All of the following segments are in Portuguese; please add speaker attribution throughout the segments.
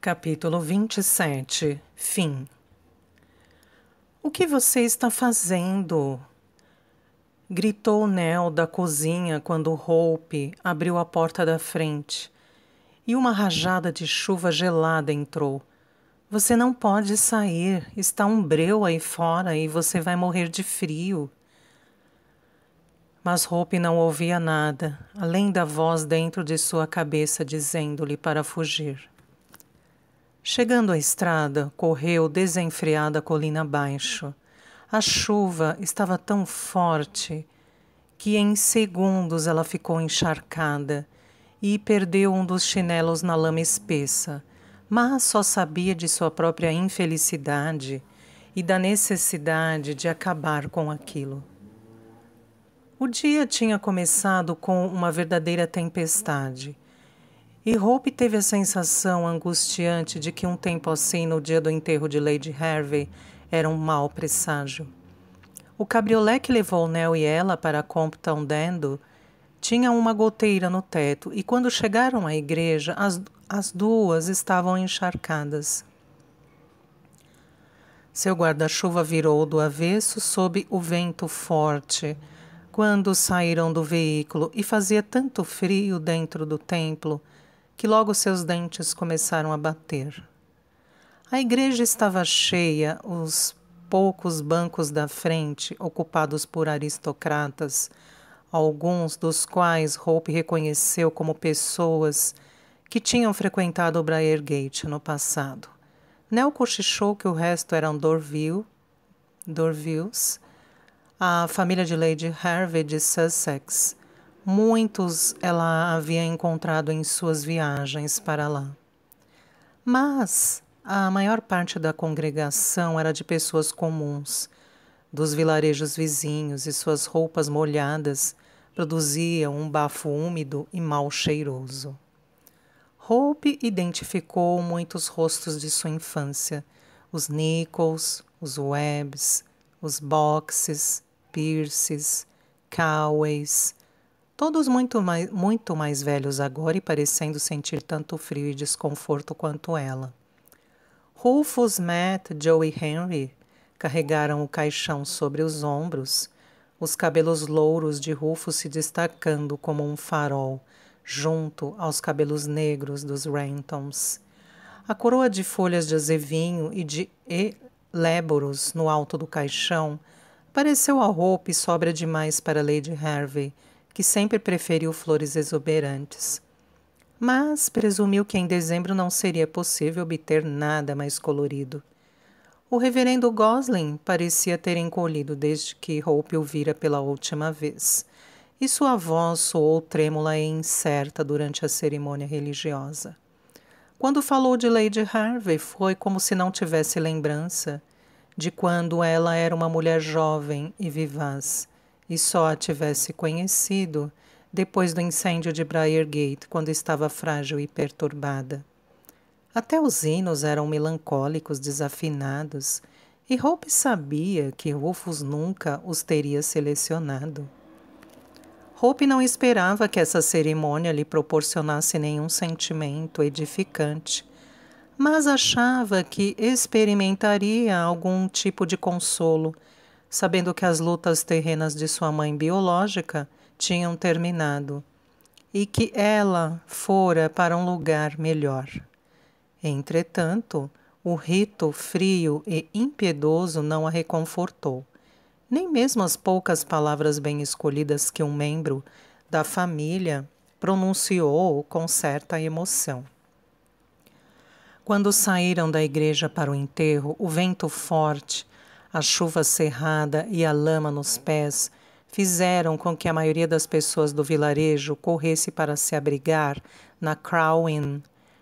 Speaker 1: Capítulo 27. Fim. O que você está fazendo? Gritou Nell da cozinha quando Hope abriu a porta da frente e uma rajada de chuva gelada entrou. Você não pode sair, está um breu aí fora e você vai morrer de frio. Mas Hope não ouvia nada, além da voz dentro de sua cabeça dizendo-lhe para fugir. Chegando à estrada, correu desenfreada colina abaixo. A chuva estava tão forte que em segundos ela ficou encharcada e perdeu um dos chinelos na lama espessa, mas só sabia de sua própria infelicidade e da necessidade de acabar com aquilo. O dia tinha começado com uma verdadeira tempestade. E Hope teve a sensação angustiante de que um tempo assim, no dia do enterro de Lady Hervey, era um mau presságio. O cabriolé que levou Nell e ela para Compton Dando tinha uma goteira no teto e quando chegaram à igreja, as duas estavam encharcadas. Seu guarda-chuva virou do avesso sob o vento forte quando saíram do veículo e fazia tanto frio dentro do templo que logo seus dentes começaram a bater. A igreja estava cheia, os poucos bancos da frente ocupados por aristocratas, alguns dos quais Hope reconheceu como pessoas que tinham frequentado o Briargate no passado. Nell cochichou que o resto eram Dorvilles, a família de Lady Hervey de Sussex. Muitos ela havia encontrado em suas viagens para lá. Mas a maior parte da congregação era de pessoas comuns, dos vilarejos vizinhos, e suas roupas molhadas produziam um bafo úmido e mal cheiroso. Hope identificou muitos rostos de sua infância, os Nichols, os Webbs, os Boxes, Pierces, Coways, todos muito mais velhos agora e parecendo sentir tanto frio e desconforto quanto ela. Rufus, Matt, Joe e Henry carregaram o caixão sobre os ombros, os cabelos louros de Rufus se destacando como um farol, junto aos cabelos negros dos Rantons. A coroa de folhas de azevinho e de léboros no alto do caixão pareceu a Hope sóbria demais para Lady Hervey, que sempre preferiu flores exuberantes. Mas presumiu que em dezembro não seria possível obter nada mais colorido. O reverendo Gosling parecia ter encolhido desde que Hope o vira pela última vez, e sua voz soou trêmula e incerta durante a cerimônia religiosa. Quando falou de Lady Hervey, foi como se não tivesse lembrança de quando ela era uma mulher jovem e vivaz, e só a tivesse conhecido depois do incêndio de Briargate, quando estava frágil e perturbada. Até os hinos eram melancólicos, desafinados, e Hope sabia que Rufus nunca os teria selecionado. Hope não esperava que essa cerimônia lhe proporcionasse nenhum sentimento edificante, mas achava que experimentaria algum tipo de consolo, sabendo que as lutas terrenas de sua mãe biológica tinham terminado e que ela fora para um lugar melhor. Entretanto, o rito frio e impiedoso não a reconfortou, nem mesmo as poucas palavras bem escolhidas que um membro da família pronunciou com certa emoção. Quando saíram da igreja para o enterro, o vento forte, a chuva cerrada e a lama nos pés fizeram com que a maioria das pessoas do vilarejo corresse para se abrigar na Crow Inn,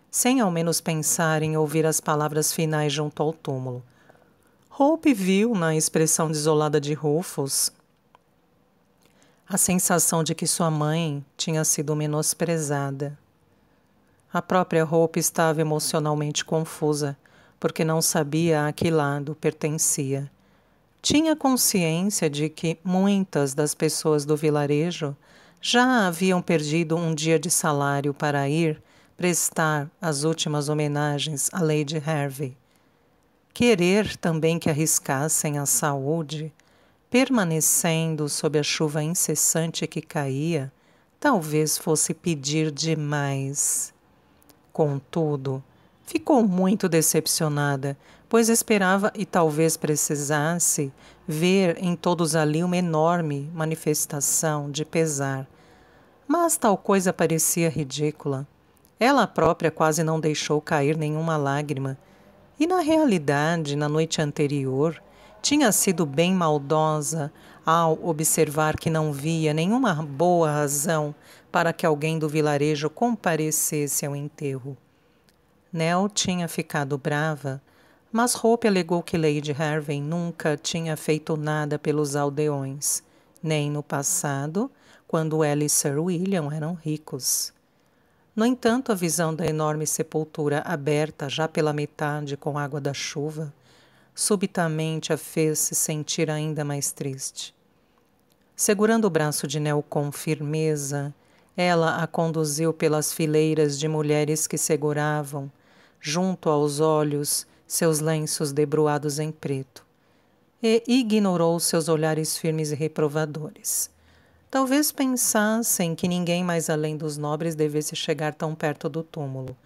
Speaker 1: sem ao menos pensar em ouvir as palavras finais junto ao túmulo. Hope viu na expressão desolada de Rufus a sensação de que sua mãe tinha sido menosprezada. A própria Hope estava emocionalmente confusa, porque não sabia a que lado pertencia. Tinha consciência de que muitas das pessoas do vilarejo já haviam perdido um dia de salário para ir, prestar as últimas homenagens a Lady Hervey. Querer também que arriscassem a saúde, permanecendo sob a chuva incessante que caía, talvez fosse pedir demais. Contudo, ficou muito decepcionada, pois esperava e talvez precisasse ver em todos ali uma enorme manifestação de pesar. Mas tal coisa parecia ridícula. Ela própria quase não deixou cair nenhuma lágrima, e na realidade, na noite anterior, tinha sido bem maldosa ao observar que não via nenhuma boa razão para que alguém do vilarejo comparecesse ao enterro. Nell tinha ficado brava, mas Hope alegou que Lady Hervey nunca tinha feito nada pelos aldeões, nem no passado, quando ela e Sir William eram ricos. No entanto, a visão da enorme sepultura aberta já pela metade com água da chuva, subitamente a fez se sentir ainda mais triste. Segurando o braço de Nell com firmeza, ela a conduziu pelas fileiras de mulheres que seguravam, junto aos olhos, seus lenços debruados em preto, e ignorou seus olhares firmes e reprovadores. Talvez pensassem que ninguém mais além dos nobres devesse chegar tão perto do túmulo.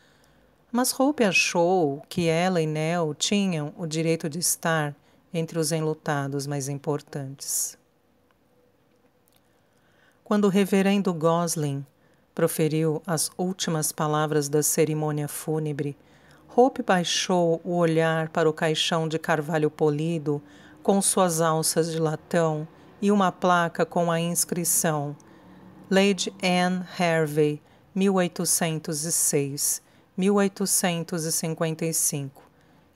Speaker 1: Mas Hope achou que ela e Nell tinham o direito de estar entre os enlutados mais importantes. Quando o reverendo Gosling proferiu as últimas palavras da cerimônia fúnebre, Hope baixou o olhar para o caixão de carvalho polido com suas alças de latão e uma placa com a inscrição Lady Anne Hervey, 1806-1855,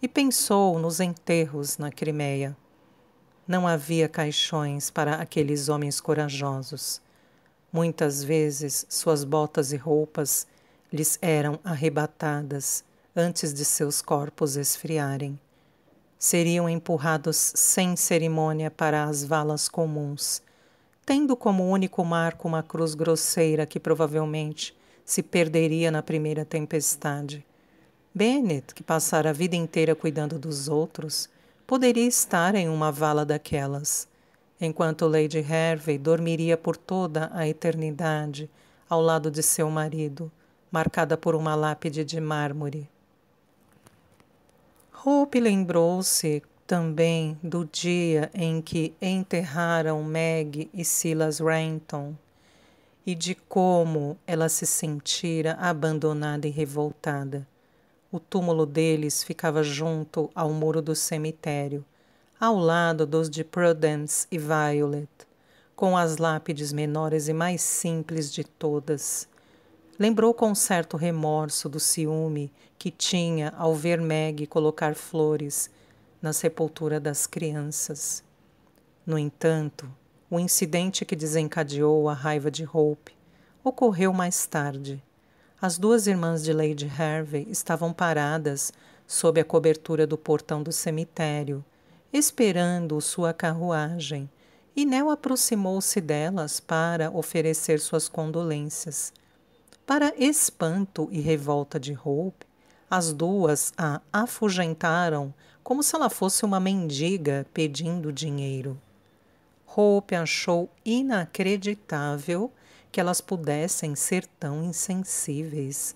Speaker 1: e pensou nos enterros na Crimeia. Não havia caixões para aqueles homens corajosos. Muitas vezes suas botas e roupas lhes eram arrebatadas antes de seus corpos esfriarem. Seriam empurrados sem cerimônia para as valas comuns, tendo como único marco uma cruz grosseira que provavelmente se perderia na primeira tempestade. Bennet, que passara a vida inteira cuidando dos outros, poderia estar em uma vala daquelas, enquanto Lady Hervey dormiria por toda a eternidade ao lado de seu marido, marcada por uma lápide de mármore. Hope lembrou-se também do dia em que enterraram Meg e Silas Renton e de como ela se sentira abandonada e revoltada. O túmulo deles ficava junto ao muro do cemitério, ao lado dos de Prudence e Violet, com as lápides menores e mais simples de todas. Lembrou com certo remorso do ciúme que tinha ao ver Meg colocar flores na sepultura das crianças. No entanto, o incidente que desencadeou a raiva de Hope ocorreu mais tarde. As duas irmãs de Lady Hervey estavam paradas sob a cobertura do portão do cemitério, esperando sua carruagem, e Nell aproximou-se delas para oferecer suas condolências. Para espanto e revolta de Hope, as duas a afugentaram como se ela fosse uma mendiga pedindo dinheiro. Hope achou inacreditável que elas pudessem ser tão insensíveis,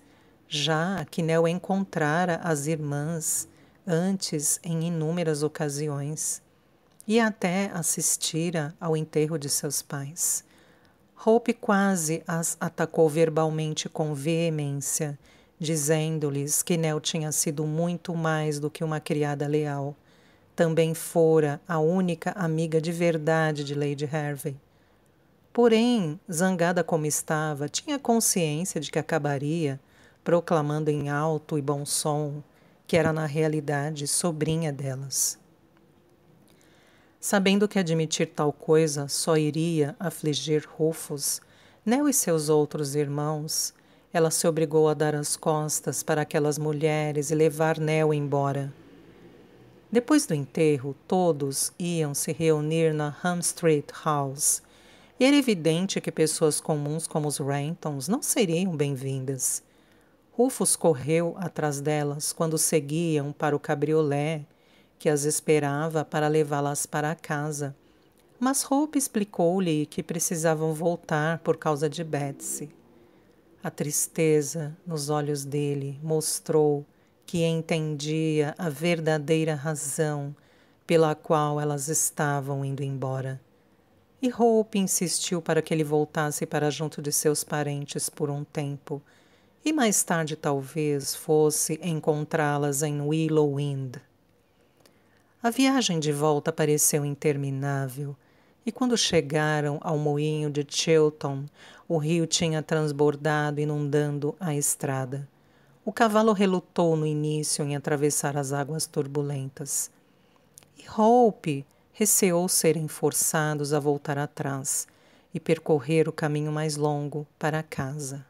Speaker 1: já que Nell encontrara as irmãs antes em inúmeras ocasiões e até assistira ao enterro de seus pais. Hope quase as atacou verbalmente com veemência, dizendo-lhes que Nell tinha sido muito mais do que uma criada leal. Também fora a única amiga de verdade de Lady Hervey. Porém, zangada como estava, tinha consciência de que acabaria proclamando em alto e bom som que era na realidade sobrinha delas. Sabendo que admitir tal coisa só iria afligir Rufus, Nell e seus outros irmãos, ela se obrigou a dar as costas para aquelas mulheres e levar Nell embora. Depois do enterro, todos iam se reunir na Ham Street House, e era evidente que pessoas comuns como os Rentons não seriam bem-vindas. Rufus correu atrás delas quando seguiam para o cabriolé que as esperava para levá-las para casa. Mas Hope explicou-lhe que precisavam voltar por causa de Betsy. A tristeza nos olhos dele mostrou que entendia a verdadeira razão pela qual elas estavam indo embora. E Hope insistiu para que ele voltasse para junto de seus parentes por um tempo, e mais tarde talvez fosse encontrá-las em Willowwind. A viagem de volta pareceu interminável, e quando chegaram ao moinho de Chilton, o rio tinha transbordado, inundando a estrada. O cavalo relutou no início em atravessar as águas turbulentas. E Hope receou serem forçados a voltar atrás e percorrer o caminho mais longo para casa.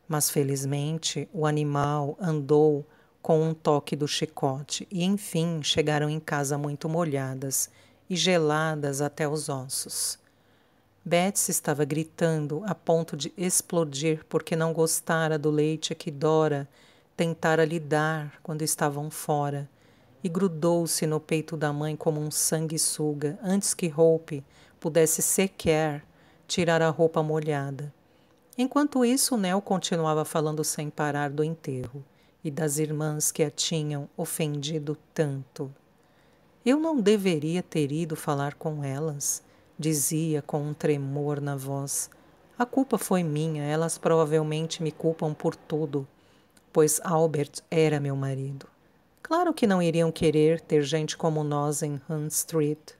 Speaker 1: Mas, felizmente, o animal andou com um toque do chicote e, enfim, chegaram em casa muito molhadas e geladas até os ossos. Betsy estava gritando a ponto de explodir porque não gostara do leite que Dora tentara lhe dar quando estavam fora, e grudou-se no peito da mãe como um sanguessuga antes que Hope pudesse sequer tirar a roupa molhada. Enquanto isso, Nell continuava falando sem parar do enterro e das irmãs que a tinham ofendido tanto. Eu não deveria ter ido falar com elas, dizia com um tremor na voz. A culpa foi minha, elas provavelmente me culpam por tudo, pois Albert era meu marido. Claro que não iriam querer ter gente como nós em Hunt Street.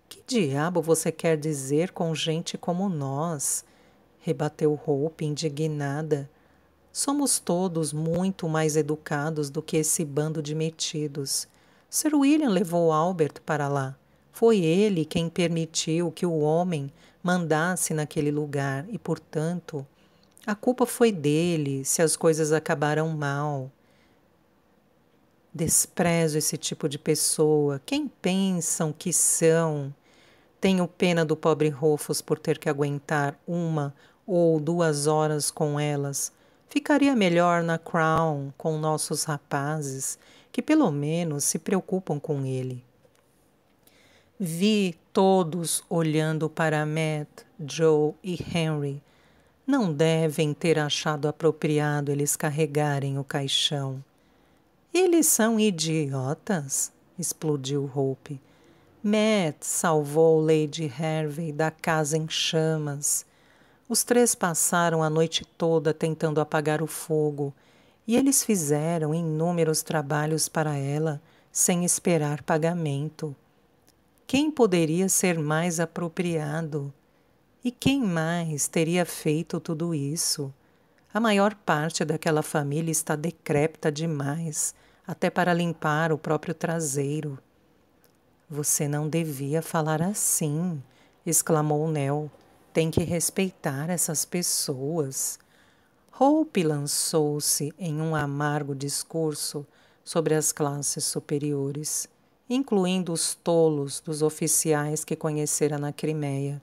Speaker 1: Que diabo você quer dizer com gente como nós? Rebateu Hope, indignada. Somos todos muito mais educados do que esse bando de metidos. Sir William levou Albert para lá. Foi ele quem permitiu que o homem mandasse naquele lugar e, portanto, a culpa foi dele se as coisas acabaram mal. Desprezo esse tipo de pessoa. Quem pensam que são? Tenho pena do pobre Rufus por ter que aguentar 1 ou 2 horas com elas. Ficaria melhor na Crown com nossos rapazes, que pelo menos se preocupam com ele. Vi todos olhando para Matt, Joe e Henry. Não devem ter achado apropriado eles carregarem o caixão. Eles são idiotas, explodiu Hope. Matt salvou Lady Hervey da casa em chamas. Os 3 passaram a noite toda tentando apagar o fogo, e eles fizeram inúmeros trabalhos para ela, sem esperar pagamento. Quem poderia ser mais apropriado? E quem mais teria feito tudo isso? A maior parte daquela família está decrépita demais, até para limpar o próprio traseiro. Você não devia falar assim, exclamou Nell. Tem que respeitar essas pessoas. Hope lançou-se em um amargo discurso sobre as classes superiores, incluindo os tolos dos oficiais que conhecera na Crimeia.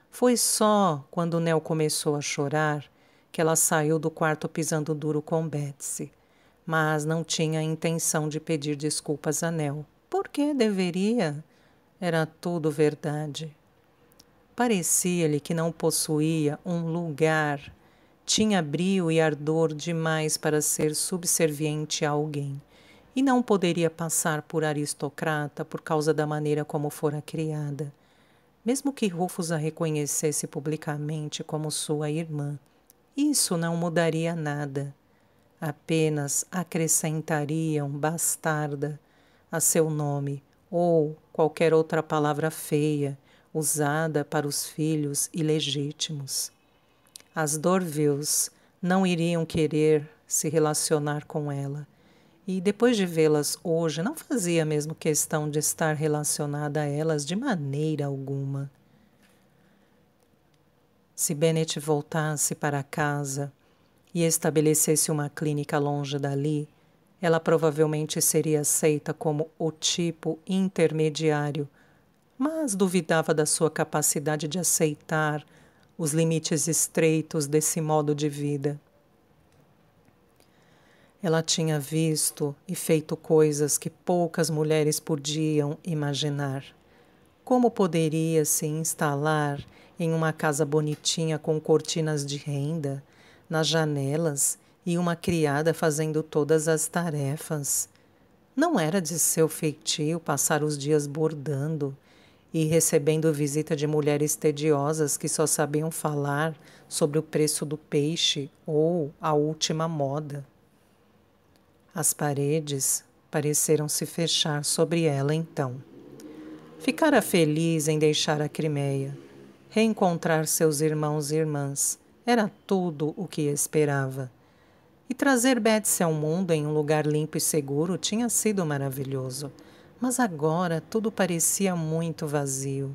Speaker 1: Foi só quando Nell começou a chorar que ela saiu do quarto pisando duro com Betsy, mas não tinha a intenção de pedir desculpas a Nell. Por que deveria? Era tudo verdade. Parecia-lhe que não possuía um lugar. Tinha brio e ardor demais para ser subserviente a alguém, e não poderia passar por aristocrata por causa da maneira como fora criada. Mesmo que Rufus a reconhecesse publicamente como sua irmã, isso não mudaria nada. Apenas acrescentaria um bastarda a seu nome ou qualquer outra palavra feia usada para os filhos ilegítimos. As Dorvilles não iriam querer se relacionar com ela, e depois de vê-las hoje não fazia mesmo questão de estar relacionada a elas de maneira alguma. Se Bennet voltasse para casa e estabelecesse uma clínica longe dali, ela provavelmente seria aceita como o tipo intermediário, mas duvidava da sua capacidade de aceitar os limites estreitos desse modo de vida. Ela tinha visto e feito coisas que poucas mulheres podiam imaginar. Como poderia se instalar em uma casa bonitinha com cortinas de renda, nas janelas e uma criada fazendo todas as tarefas? Não era de seu feitio passar os dias bordando e recebendo visita de mulheres tediosas que só sabiam falar sobre o preço do peixe ou a última moda. As paredes pareceram se fechar sobre ela então. Ficara feliz em deixar a Crimeia. Reencontrar seus irmãos e irmãs era tudo o que esperava. E trazer Betsy ao mundo em um lugar limpo e seguro tinha sido maravilhoso. Mas agora tudo parecia muito vazio.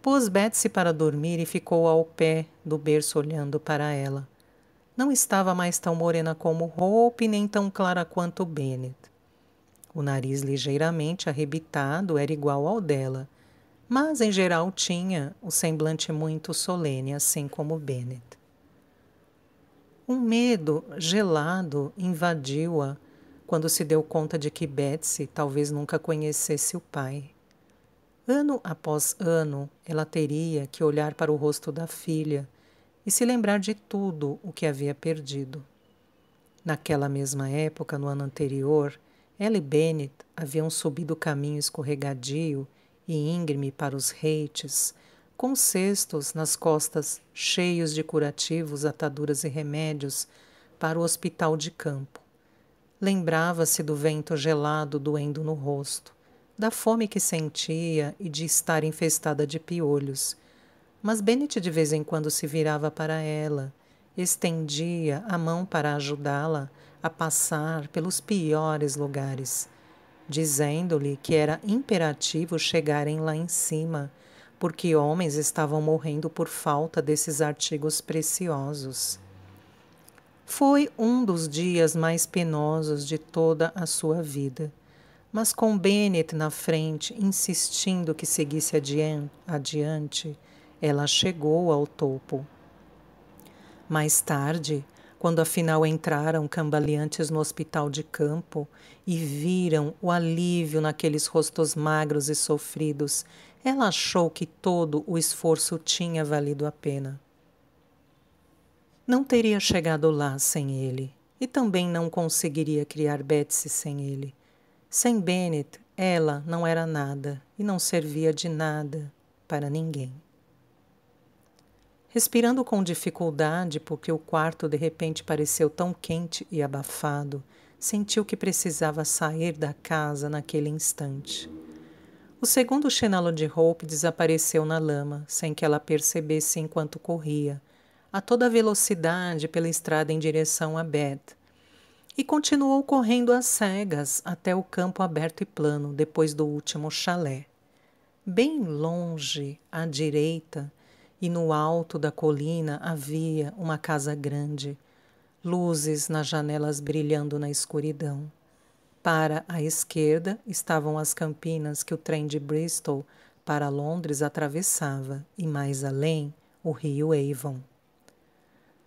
Speaker 1: Pôs Betsy para dormir e ficou ao pé do berço olhando para ela. Não estava mais tão morena como Hope, nem tão clara quanto Bennet. O nariz ligeiramente arrebitado era igual ao dela, mas em geral tinha o semblante muito solene, assim como Bennet. Um medo gelado invadiu-a quando se deu conta de que Betsy talvez nunca conhecesse o pai. Ano após ano, ela teria que olhar para o rosto da filha e se lembrar de tudo o que havia perdido. Naquela mesma época, no ano anterior, ela e Bennet haviam subido o caminho escorregadio e íngreme para os Heights, com cestos nas costas cheios de curativos, ataduras e remédios para o hospital de campo. Lembrava-se do vento gelado doendo no rosto, da fome que sentia e de estar infestada de piolhos. Mas Bennet de vez em quando se virava para ela, estendia a mão para ajudá-la a passar pelos piores lugares, dizendo-lhe que era imperativo chegarem lá em cima, porque homens estavam morrendo por falta desses artigos preciosos. Foi um dos dias mais penosos de toda a sua vida, mas com Bennet na frente, insistindo que seguisse adiante, ela chegou ao topo. Mais tarde, quando afinal entraram cambaleantes no hospital de campo e viram o alívio naqueles rostos magros e sofridos, ela achou que todo o esforço tinha valido a pena. Não teria chegado lá sem ele, e também não conseguiria criar Betsy sem ele. Sem Bennet, ela não era nada e não servia de nada para ninguém. Respirando com dificuldade, porque o quarto de repente pareceu tão quente e abafado, sentiu que precisava sair da casa naquele instante. O segundo chinelo de Hope desapareceu na lama, sem que ela percebesse enquanto corria, a toda velocidade pela estrada em direção a Beth, e continuou correndo às cegas até o campo aberto e plano, depois do último chalé. Bem longe, à direita, e no alto da colina havia uma casa grande, luzes nas janelas brilhando na escuridão. Para a esquerda estavam as campinas que o trem de Bristol para Londres atravessava e, mais além, o rio Avon.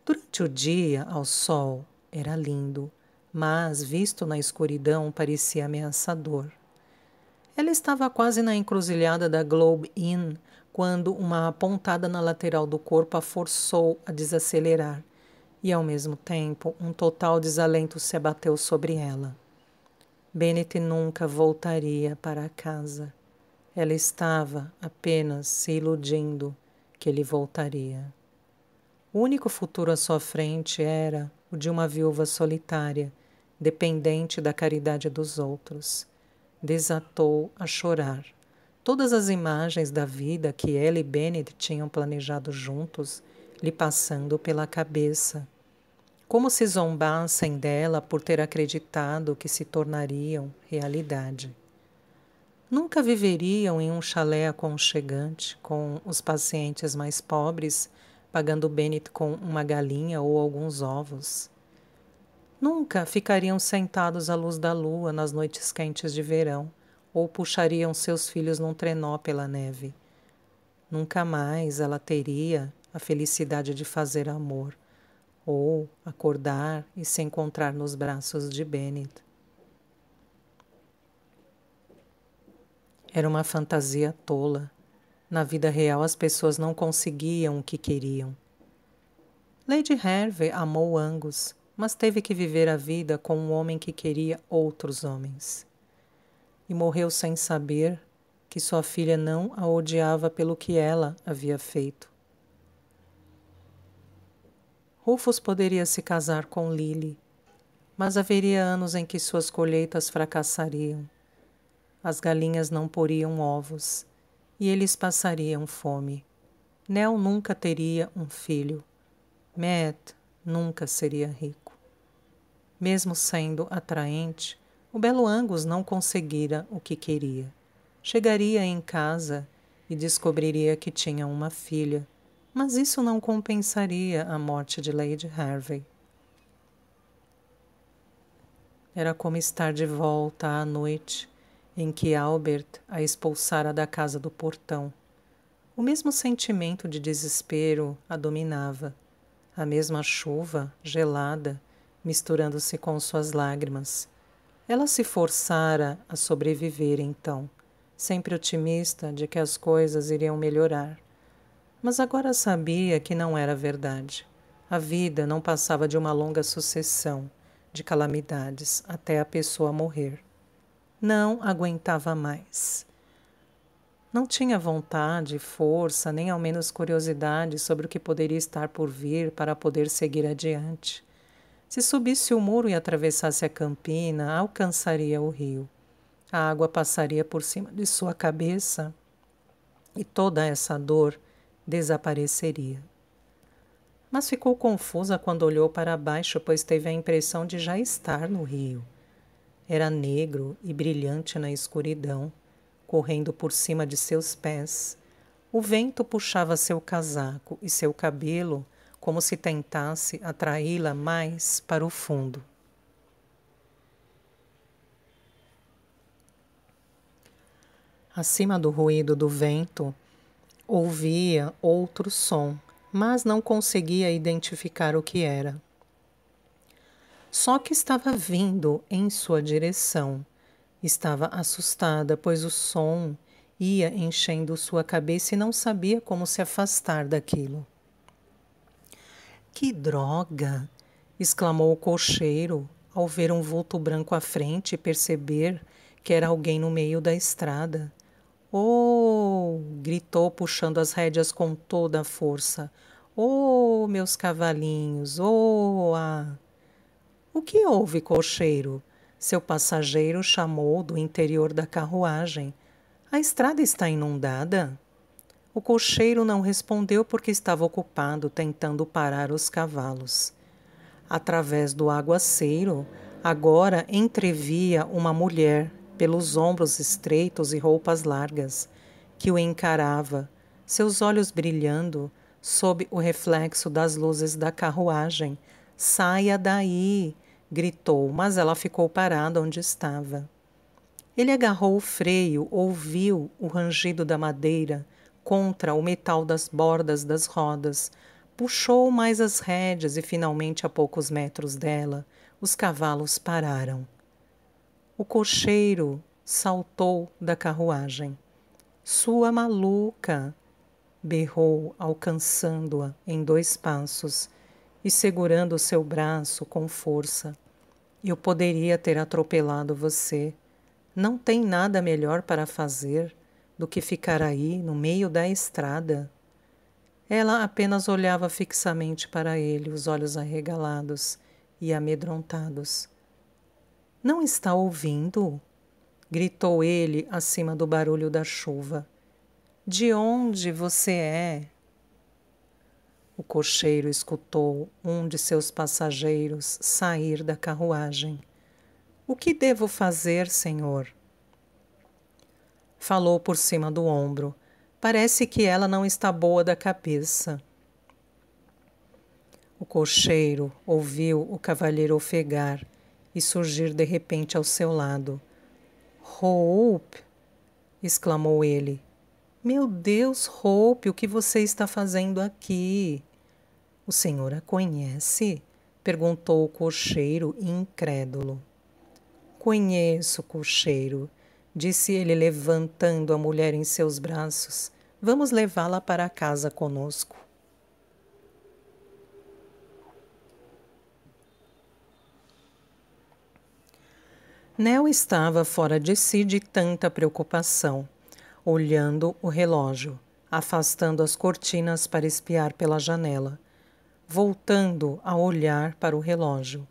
Speaker 1: Durante o dia, ao sol, era lindo, mas, visto na escuridão, parecia ameaçador. Ela estava quase na encruzilhada da Globe Inn, quando uma pontada na lateral do corpo a forçou a desacelerar, e, ao mesmo tempo, um total desalento se abateu sobre ela. Bennet nunca voltaria para casa. Ela estava apenas se iludindo que ele voltaria. O único futuro à sua frente era o de uma viúva solitária, dependente da caridade dos outros. Desatou a chorar. Todas as imagens da vida que ela e Bennet tinham planejado juntos lhe passando pela cabeça. Como se zombassem dela por ter acreditado que se tornariam realidade. Nunca viveriam em um chalé aconchegante, com os pacientes mais pobres, pagando Bennet com uma galinha ou alguns ovos. Nunca ficariam sentados à luz da lua nas noites quentes de verão, ou puxariam seus filhos num trenó pela neve. Nunca mais ela teria a felicidade de fazer amor, ou acordar e se encontrar nos braços de Bennett. Era uma fantasia tola. Na vida real, as pessoas não conseguiam o que queriam. Lady Hervey amou Angus, mas teve que viver a vida com um homem que queria outros homens. E morreu sem saber que sua filha não a odiava pelo que ela havia feito. Rufus poderia se casar com Lily, mas haveria anos em que suas colheitas fracassariam. As galinhas não poriam ovos e eles passariam fome. Nell nunca teria um filho. Matt nunca seria rico. Mesmo sendo atraente, o belo Angus não conseguira o que queria. Chegaria em casa e descobriria que tinha uma filha, mas isso não compensaria a morte de Lady Hervey. Era como estar de volta à noite em que Albert a expulsara da casa do portão. O mesmo sentimento de desespero a dominava, a mesma chuva gelada misturando-se com suas lágrimas. Ela se forçara a sobreviver então, sempre otimista de que as coisas iriam melhorar. Mas agora sabia que não era verdade. A vida não passava de uma longa sucessão de calamidades até a pessoa morrer. Não aguentava mais. Não tinha vontade, força, nem ao menos curiosidade sobre o que poderia estar por vir para poder seguir adiante. Se subisse o muro e atravessasse a campina, alcançaria o rio. A água passaria por cima de sua cabeça e toda essa dor desapareceria. Mas ficou confusa quando olhou para baixo, pois teve a impressão de já estar no rio. Era negro e brilhante na escuridão, correndo por cima de seus pés. O vento puxava seu casaco e seu cabelo como se tentasse atraí-la mais para o fundo. Acima do ruído do vento, ouvia outro som, mas não conseguia identificar o que era. Só que estava vindo em sua direção. Estava assustada, pois o som ia enchendo sua cabeça e não sabia como se afastar daquilo. Que droga! Exclamou o cocheiro ao ver um vulto branco à frente e perceber que era alguém no meio da estrada. Oh! Gritou, puxando as rédeas com toda a força. Oh, meus cavalinhos! Oh! Ah! O que houve, cocheiro? Seu passageiro chamou do interior da carruagem. A estrada está inundada? O cocheiro não respondeu porque estava ocupado tentando parar os cavalos. Através do aguaceiro, agora entrevia uma mulher, pelos ombros estreitos e roupas largas, que o encarava, seus olhos brilhando sob o reflexo das luzes da carruagem. Saia daí! Gritou, mas ela ficou parada onde estava. Ele agarrou o freio, ouviu o rangido da madeira contra o metal das bordas das rodas, puxou mais as rédeas e finalmente, a poucos metros dela, os cavalos pararam. O cocheiro saltou da carruagem. Sua maluca! Berrou, alcançando-a em 2 passos e segurando o seu braço com força. Eu poderia ter atropelado você. Não tem nada melhor para fazer do que ficar aí no meio da estrada. Ela apenas olhava fixamente para ele, os olhos arregalados e amedrontados. Não está ouvindo? Gritou ele acima do barulho da chuva. De onde você é? O cocheiro escutou um de seus passageiros sair da carruagem. O que devo fazer, senhor? Falou por cima do ombro. Parece que ela não está boa da cabeça. O cocheiro ouviu o cavalheiro ofegar e surgir de repente ao seu lado. Hope! Exclamou ele. Meu Deus, Hope, o que você está fazendo aqui? O senhor a conhece? Perguntou o cocheiro, incrédulo. Conheço, cocheiro, disse ele, levantando a mulher em seus braços. Vamos levá-la para casa conosco. Nell estava fora de si de tanta preocupação, olhando o relógio, afastando as cortinas para espiar pela janela, voltando a olhar para o relógio.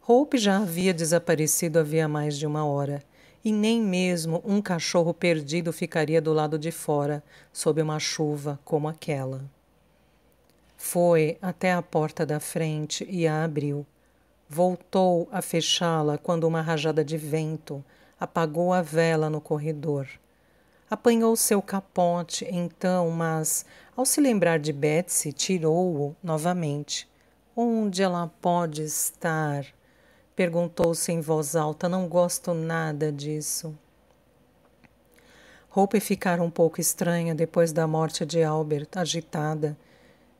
Speaker 1: Hope já havia desaparecido havia mais de 1 hora, e nem mesmo um cachorro perdido ficaria do lado de fora, sob uma chuva como aquela. Foi até a porta da frente e a abriu. Voltou a fechá-la quando uma rajada de vento apagou a vela no corredor. Apanhou seu capote, então, mas, ao se lembrar de Betsy, tirou-o novamente. Onde ela pode estar? Perguntou-se em voz alta. Não gosto nada disso. Hope ficara um pouco estranha depois da morte de Albert, agitada,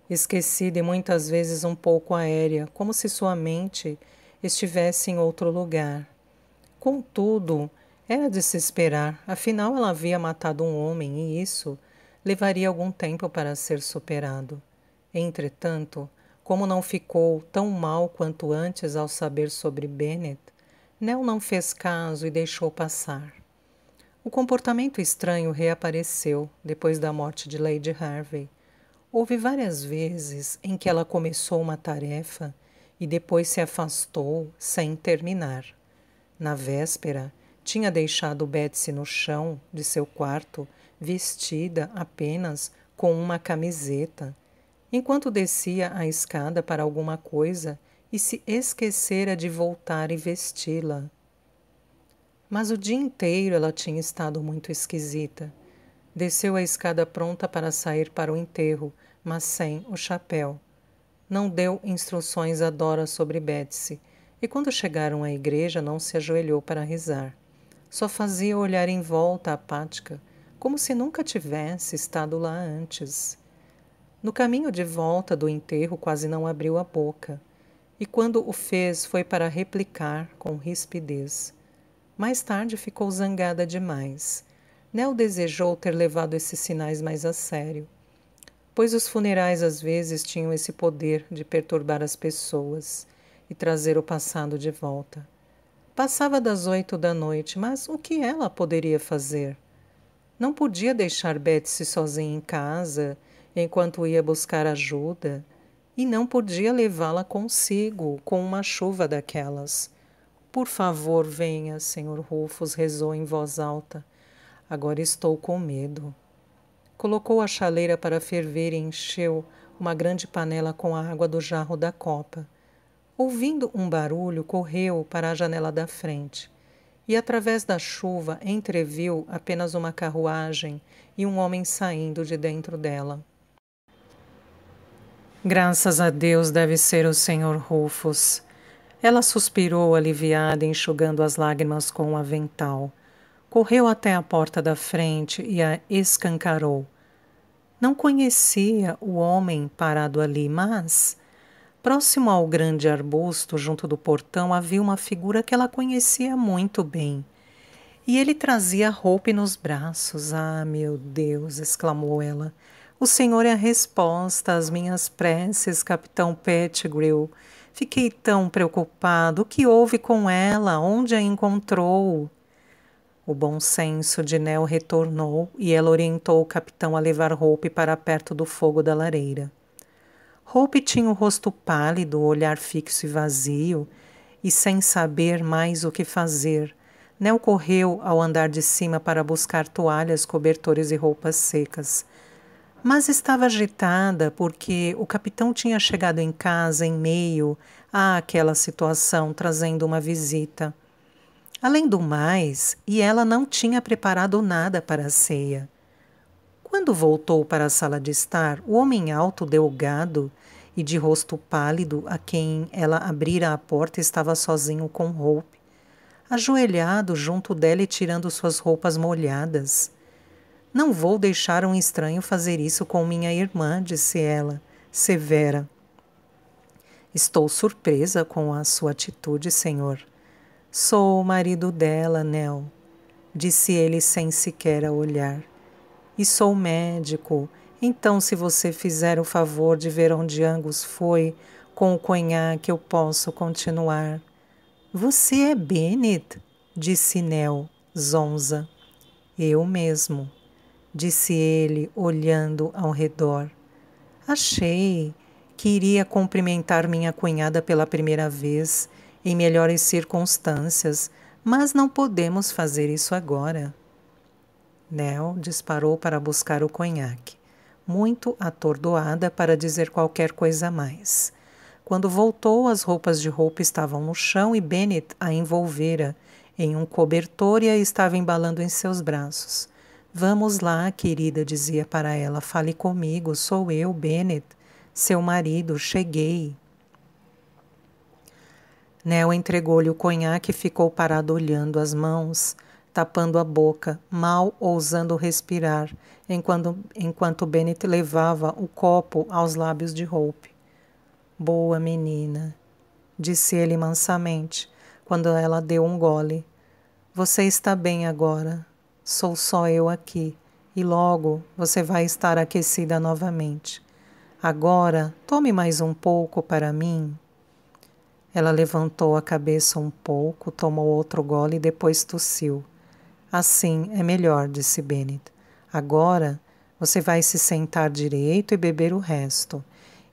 Speaker 1: esquecida e muitas vezes um pouco aérea, como se sua mente estivesse em outro lugar. Contudo, era de se esperar, afinal ela havia matado um homem e isso levaria algum tempo para ser superado. Entretanto, como não ficou tão mal quanto antes ao saber sobre Bennet, Nell não fez caso e deixou passar. O comportamento estranho reapareceu depois da morte de Lady Harvey. Houve várias vezes em que ela começou uma tarefa e depois se afastou sem terminar. Na véspera, tinha deixado Betsy no chão de seu quarto, vestida apenas com uma camiseta, enquanto descia a escada para alguma coisa e se esquecera de voltar e vesti-la. Mas o dia inteiro ela tinha estado muito esquisita. Desceu a escada pronta para sair para o enterro, mas sem o chapéu. Não deu instruções a Dora sobre Betsy, e quando chegaram à igreja não se ajoelhou para rezar. Só fazia olhar em volta apática, como se nunca tivesse estado lá antes. No caminho de volta do enterro quase não abriu a boca, e quando o fez foi para replicar com rispidez. Mais tarde ficou zangada demais. Nell desejou ter levado esses sinais mais a sério, pois os funerais às vezes tinham esse poder de perturbar as pessoas e trazer o passado de volta. Passava das 8 da noite, mas o que ela poderia fazer? Não podia deixar Betsy sozinha em casa enquanto ia buscar ajuda, e não podia levá-la consigo com uma chuva daquelas. Por favor, venha, Sr. Rufus, rezou em voz alta. Agora estou com medo. Colocou a chaleira para ferver e encheu uma grande panela com a água do jarro da copa. Ouvindo um barulho, correu para a janela da frente e, através da chuva, entreviu apenas uma carruagem e um homem saindo de dentro dela. Graças a Deus deve ser o Sr. Rufus. Ela suspirou aliviada, enxugando as lágrimas com o avental. Correu até a porta da frente e a escancarou. Não conhecia o homem parado ali, mas, próximo ao grande arbusto junto do portão, havia uma figura que ela conhecia muito bem. E ele trazia Hope nos braços. Ah, meu Deus! Exclamou ela. O senhor é a resposta às minhas preces, Capitão Pettigrew. Fiquei tão preocupado. O que houve com ela? Onde a encontrou? O bom senso de Nell retornou e ela orientou o capitão a levar Hope para perto do fogo da lareira. Hope tinha o rosto pálido, o olhar fixo e vazio, e sem saber mais o que fazer, Nell correu ao andar de cima para buscar toalhas, cobertores e roupas secas. Mas estava agitada porque o capitão tinha chegado em casa em meio àquela situação, trazendo uma visita. Além do mais, e ela não tinha preparado nada para a ceia. Quando voltou para a sala de estar, o homem alto, delgado e de rosto pálido, a quem ela abrira a porta, estava sozinho com Hope, ajoelhado junto dela e tirando suas roupas molhadas. Não vou deixar um estranho fazer isso com minha irmã, disse ela, severa. Estou surpresa com a sua atitude, senhor. Sou o marido dela, Nell, disse ele sem sequer a olhar. E sou médico, então se você fizer o favor de ver onde Angus foi, com o conhaque eu posso continuar. Você é Bennet? Disse Nell, zonza. Eu mesmo, disse ele, olhando ao redor. Achei que iria cumprimentar minha cunhada pela primeira vez, em melhores circunstâncias, mas não podemos fazer isso agora. Nell disparou para buscar o conhaque, muito atordoada para dizer qualquer coisa a mais. Quando voltou, as roupas de Hope estavam no chão e Bennet a envolvera em um cobertor e a estava embalando em seus braços. Vamos lá, querida, dizia para ela, fale comigo, sou eu, Bennet, seu marido, cheguei. Nell entregou-lhe o conhaque e ficou parado olhando as mãos, tapando a boca, mal ousando respirar, enquanto Bennet levava o copo aos lábios de Hope. Boa menina, disse ele mansamente, quando ela deu um gole. Você está bem agora. Sou só eu aqui, e logo você vai estar aquecida novamente. Agora, tome mais um pouco para mim. Ela levantou a cabeça um pouco, tomou outro gole e depois tossiu. Assim é melhor, disse Bennet. Agora você vai se sentar direito e beber o resto.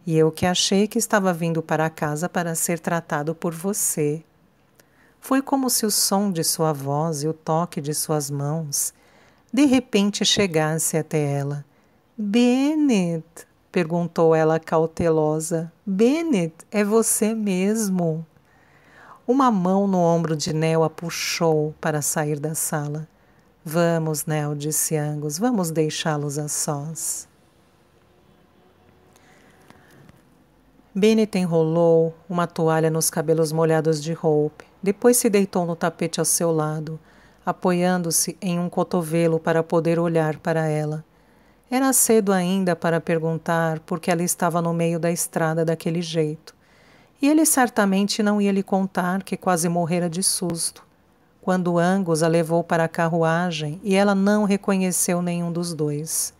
Speaker 1: E eu que achei que estava vindo para casa para ser tratado por você. Foi como se o som de sua voz e o toque de suas mãos de repente chegasse até ela. Bennet, perguntou ela cautelosa. Bennet, é você mesmo? Uma mão no ombro de Nell a puxou para sair da sala. Vamos, Nell, disse Angus, vamos deixá-los a sós. Bennet enrolou uma toalha nos cabelos molhados de Hope. Depois se deitou no tapete ao seu lado, apoiando-se em um cotovelo para poder olhar para ela. Era cedo ainda para perguntar por que ela estava no meio da estrada daquele jeito. E ele certamente não ia lhe contar que quase morrera de susto, quando Angus a levou para a carruagem e ela não reconheceu nenhum dos dois.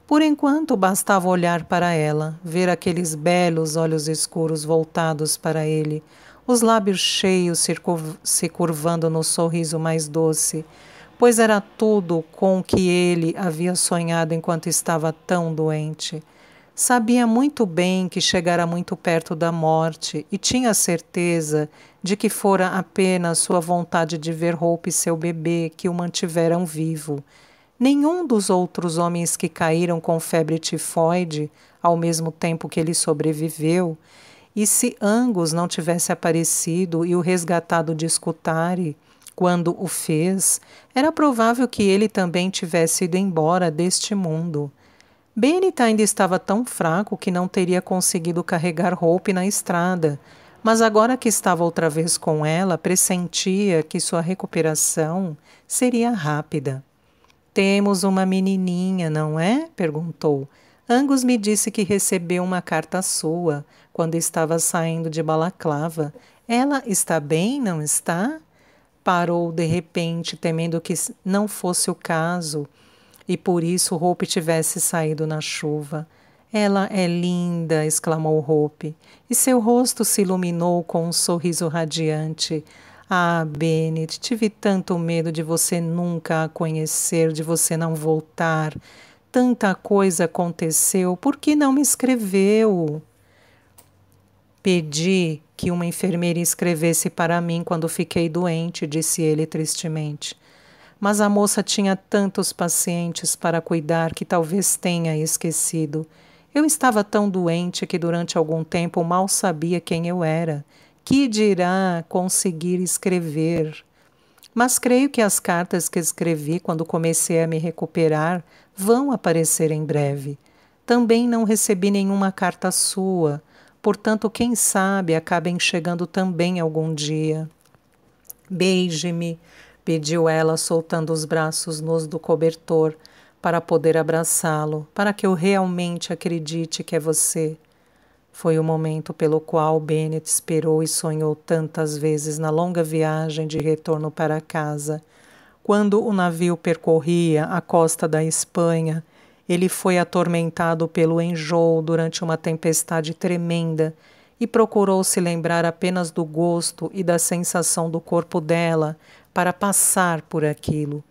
Speaker 1: Por enquanto, bastava olhar para ela, ver aqueles belos olhos escuros voltados para ele, os lábios cheios se curvando no sorriso mais doce, pois era tudo com o que ele havia sonhado enquanto estava tão doente. Sabia muito bem que chegara muito perto da morte e tinha certeza de que fora apenas sua vontade de ver Hope e seu bebê que o mantiveram vivo. Nenhum dos outros homens que caíram com febre tifoide, ao mesmo tempo que ele sobreviveu, e se Angus não tivesse aparecido e o resgatado de Scutari, quando o fez, era provável que ele também tivesse ido embora deste mundo. Bennet ainda estava tão fraco que não teria conseguido carregar Hope na estrada, mas agora que estava outra vez com ela, pressentia que sua recuperação seria rápida. Temos uma menininha, não é? Perguntou. Angus me disse que recebeu uma carta sua quando estava saindo de Balaclava. Ela está bem, não está? Parou de repente, temendo que não fosse o caso e por isso Hope tivesse saído na chuva. Ela é linda, exclamou Hope, e seu rosto se iluminou com um sorriso radiante. Ah, Bennet, tive tanto medo de você nunca a conhecer, de você não voltar. Tanta coisa aconteceu, por que não me escreveu? Pedi que uma enfermeira escrevesse para mim quando fiquei doente, disse ele tristemente. Mas a moça tinha tantos pacientes para cuidar que talvez tenha esquecido. Eu estava tão doente que durante algum tempo mal sabia quem eu era. Que dirá conseguir escrever? Mas creio que as cartas que escrevi quando comecei a me recuperar vão aparecer em breve. Também não recebi nenhuma carta sua, portanto, quem sabe acabem chegando também algum dia. Beije-me, pediu ela, soltando os braços nus do cobertor para poder abraçá-lo, para que eu realmente acredite que é você. Foi o momento pelo qual Bennet esperou e sonhou tantas vezes na longa viagem de retorno para casa. Quando o navio percorria a costa da Espanha, ele foi atormentado pelo enjoo durante uma tempestade tremenda e procurou se lembrar apenas do gosto e da sensação do corpo dela para passar por aquilo.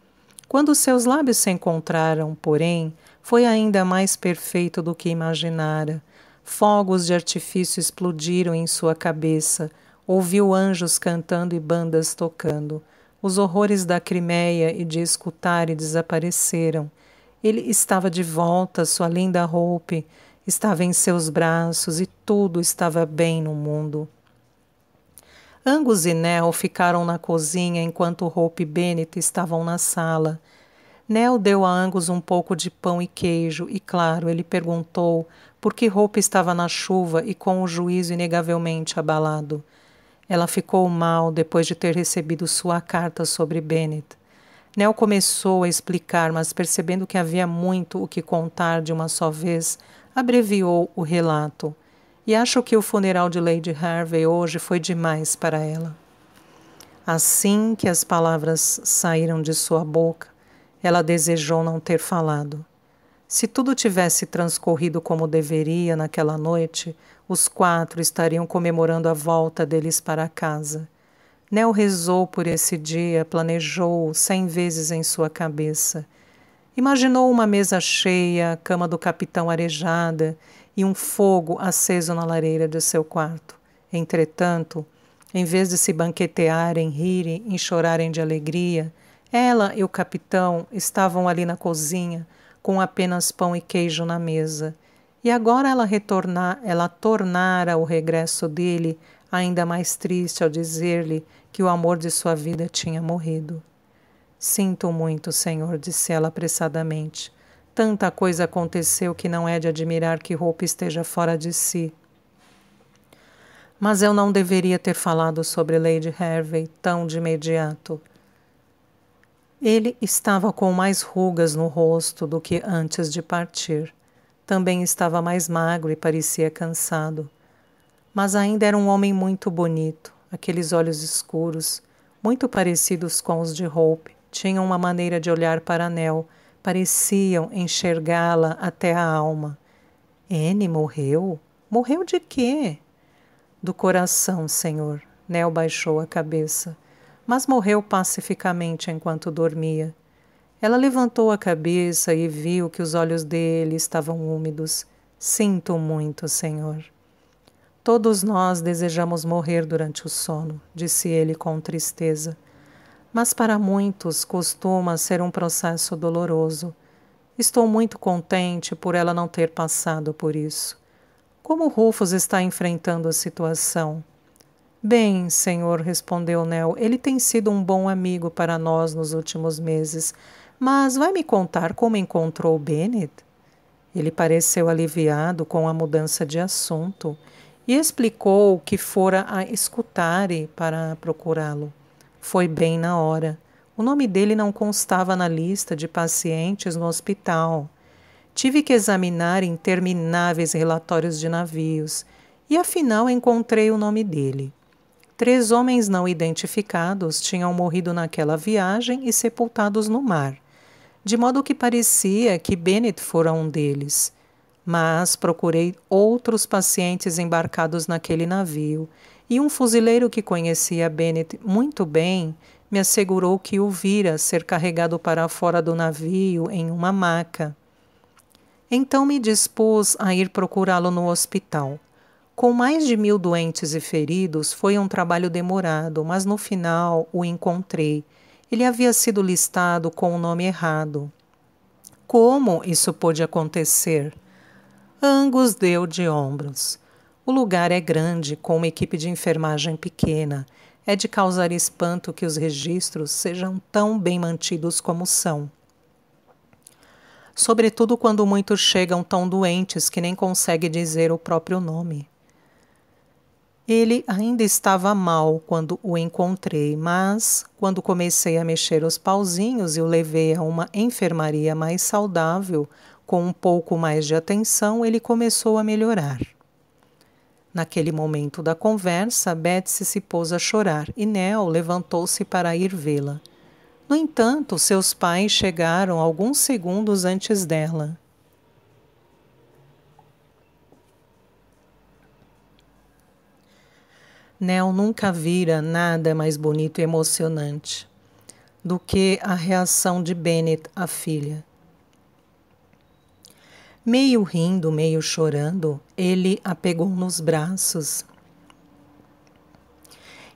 Speaker 1: Quando seus lábios se encontraram, porém, foi ainda mais perfeito do que imaginara. Fogos de artifício explodiram em sua cabeça, ouviu anjos cantando e bandas tocando. Os horrores da Crimeia e de Scutari desapareceram. Ele estava de volta, sua linda Hope estava em seus braços e tudo estava bem no mundo. Angus e Nell ficaram na cozinha enquanto Hope e Bennet estavam na sala. Nell deu a Angus um pouco de pão e queijo e, claro, ele perguntou por que Hope estava na chuva e com o juízo inegavelmente abalado. Ela ficou mal depois de ter recebido sua carta sobre Bennet. Nell começou a explicar, mas percebendo que havia muito o que contar de uma só vez, abreviou o relato. E acho que o funeral de Lady Hervey hoje foi demais para ela. Assim que as palavras saíram de sua boca, ela desejou não ter falado. Se tudo tivesse transcorrido como deveria naquela noite, os 4 estariam comemorando a volta deles para casa. Nell rezou por esse dia, planejou 100 vezes em sua cabeça. Imaginou uma mesa cheia, a cama do capitão arejada e um fogo aceso na lareira de seu quarto. Entretanto, em vez de se banquetearem, rirem e chorarem de alegria, ela e o capitão estavam ali na cozinha, com apenas pão e queijo na mesa. E agora ela tornara o regresso dele ainda mais triste ao dizer-lhe que o amor de sua vida tinha morrido. Sinto muito, Senhor, disse ela apressadamente. Tanta coisa aconteceu que não é de admirar que Hope esteja fora de si. Mas eu não deveria ter falado sobre Lady Hervey tão de imediato. Ele estava com mais rugas no rosto do que antes de partir. Também estava mais magro e parecia cansado. Mas ainda era um homem muito bonito. Aqueles olhos escuros, muito parecidos com os de Hope, tinham uma maneira de olhar para Nell, pareciam enxergá-la até a alma. Anne morreu? Morreu de quê? Do coração, senhor. Nell baixou a cabeça, mas morreu pacificamente enquanto dormia. Ela levantou a cabeça e viu que os olhos dele estavam úmidos. Sinto muito, senhor. Todos nós desejamos morrer durante o sono, disse ele com tristeza. Mas para muitos costuma ser um processo doloroso. Estou muito contente por ela não ter passado por isso. Como Rufus está enfrentando a situação? Bem, senhor, respondeu Nell, ele tem sido um bom amigo para nós nos últimos meses. Mas vai me contar como encontrou Bennet? Ele pareceu aliviado com a mudança de assunto e explicou que fora a Scutari para procurá-lo. Foi bem na hora. O nome dele não constava na lista de pacientes no hospital. Tive que examinar intermináveis relatórios de navios e, afinal, encontrei o nome dele. 3 homens não identificados tinham morrido naquela viagem e sepultados no mar, de modo que parecia que Bennet fora um deles. Mas procurei outros pacientes embarcados naquele navio, e um fuzileiro que conhecia Bennet muito bem me assegurou que o vira ser carregado para fora do navio em uma maca. Então me dispus a ir procurá-lo no hospital. Com mais de 1000 doentes e feridos, foi um trabalho demorado, mas no final o encontrei. Ele havia sido listado com o nome errado. Como isso pôde acontecer? Angus deu de ombros. O lugar é grande, com uma equipe de enfermagem pequena. É de causar espanto que os registros sejam tão bem mantidos como são. Sobretudo quando muitos chegam tão doentes que nem conseguem dizer o próprio nome. Ele ainda estava mal quando o encontrei, mas, quando comecei a mexer os pauzinhos e o levei a uma enfermaria mais saudável, com um pouco mais de atenção, ele começou a melhorar. Naquele momento da conversa, Betsy se pôs a chorar e Nell levantou-se para ir vê-la. No entanto, seus pais chegaram alguns segundos antes dela. Nell nunca vira nada mais bonito e emocionante do que a reação de Bennett, a filha. Meio rindo, meio chorando, ele a pegou nos braços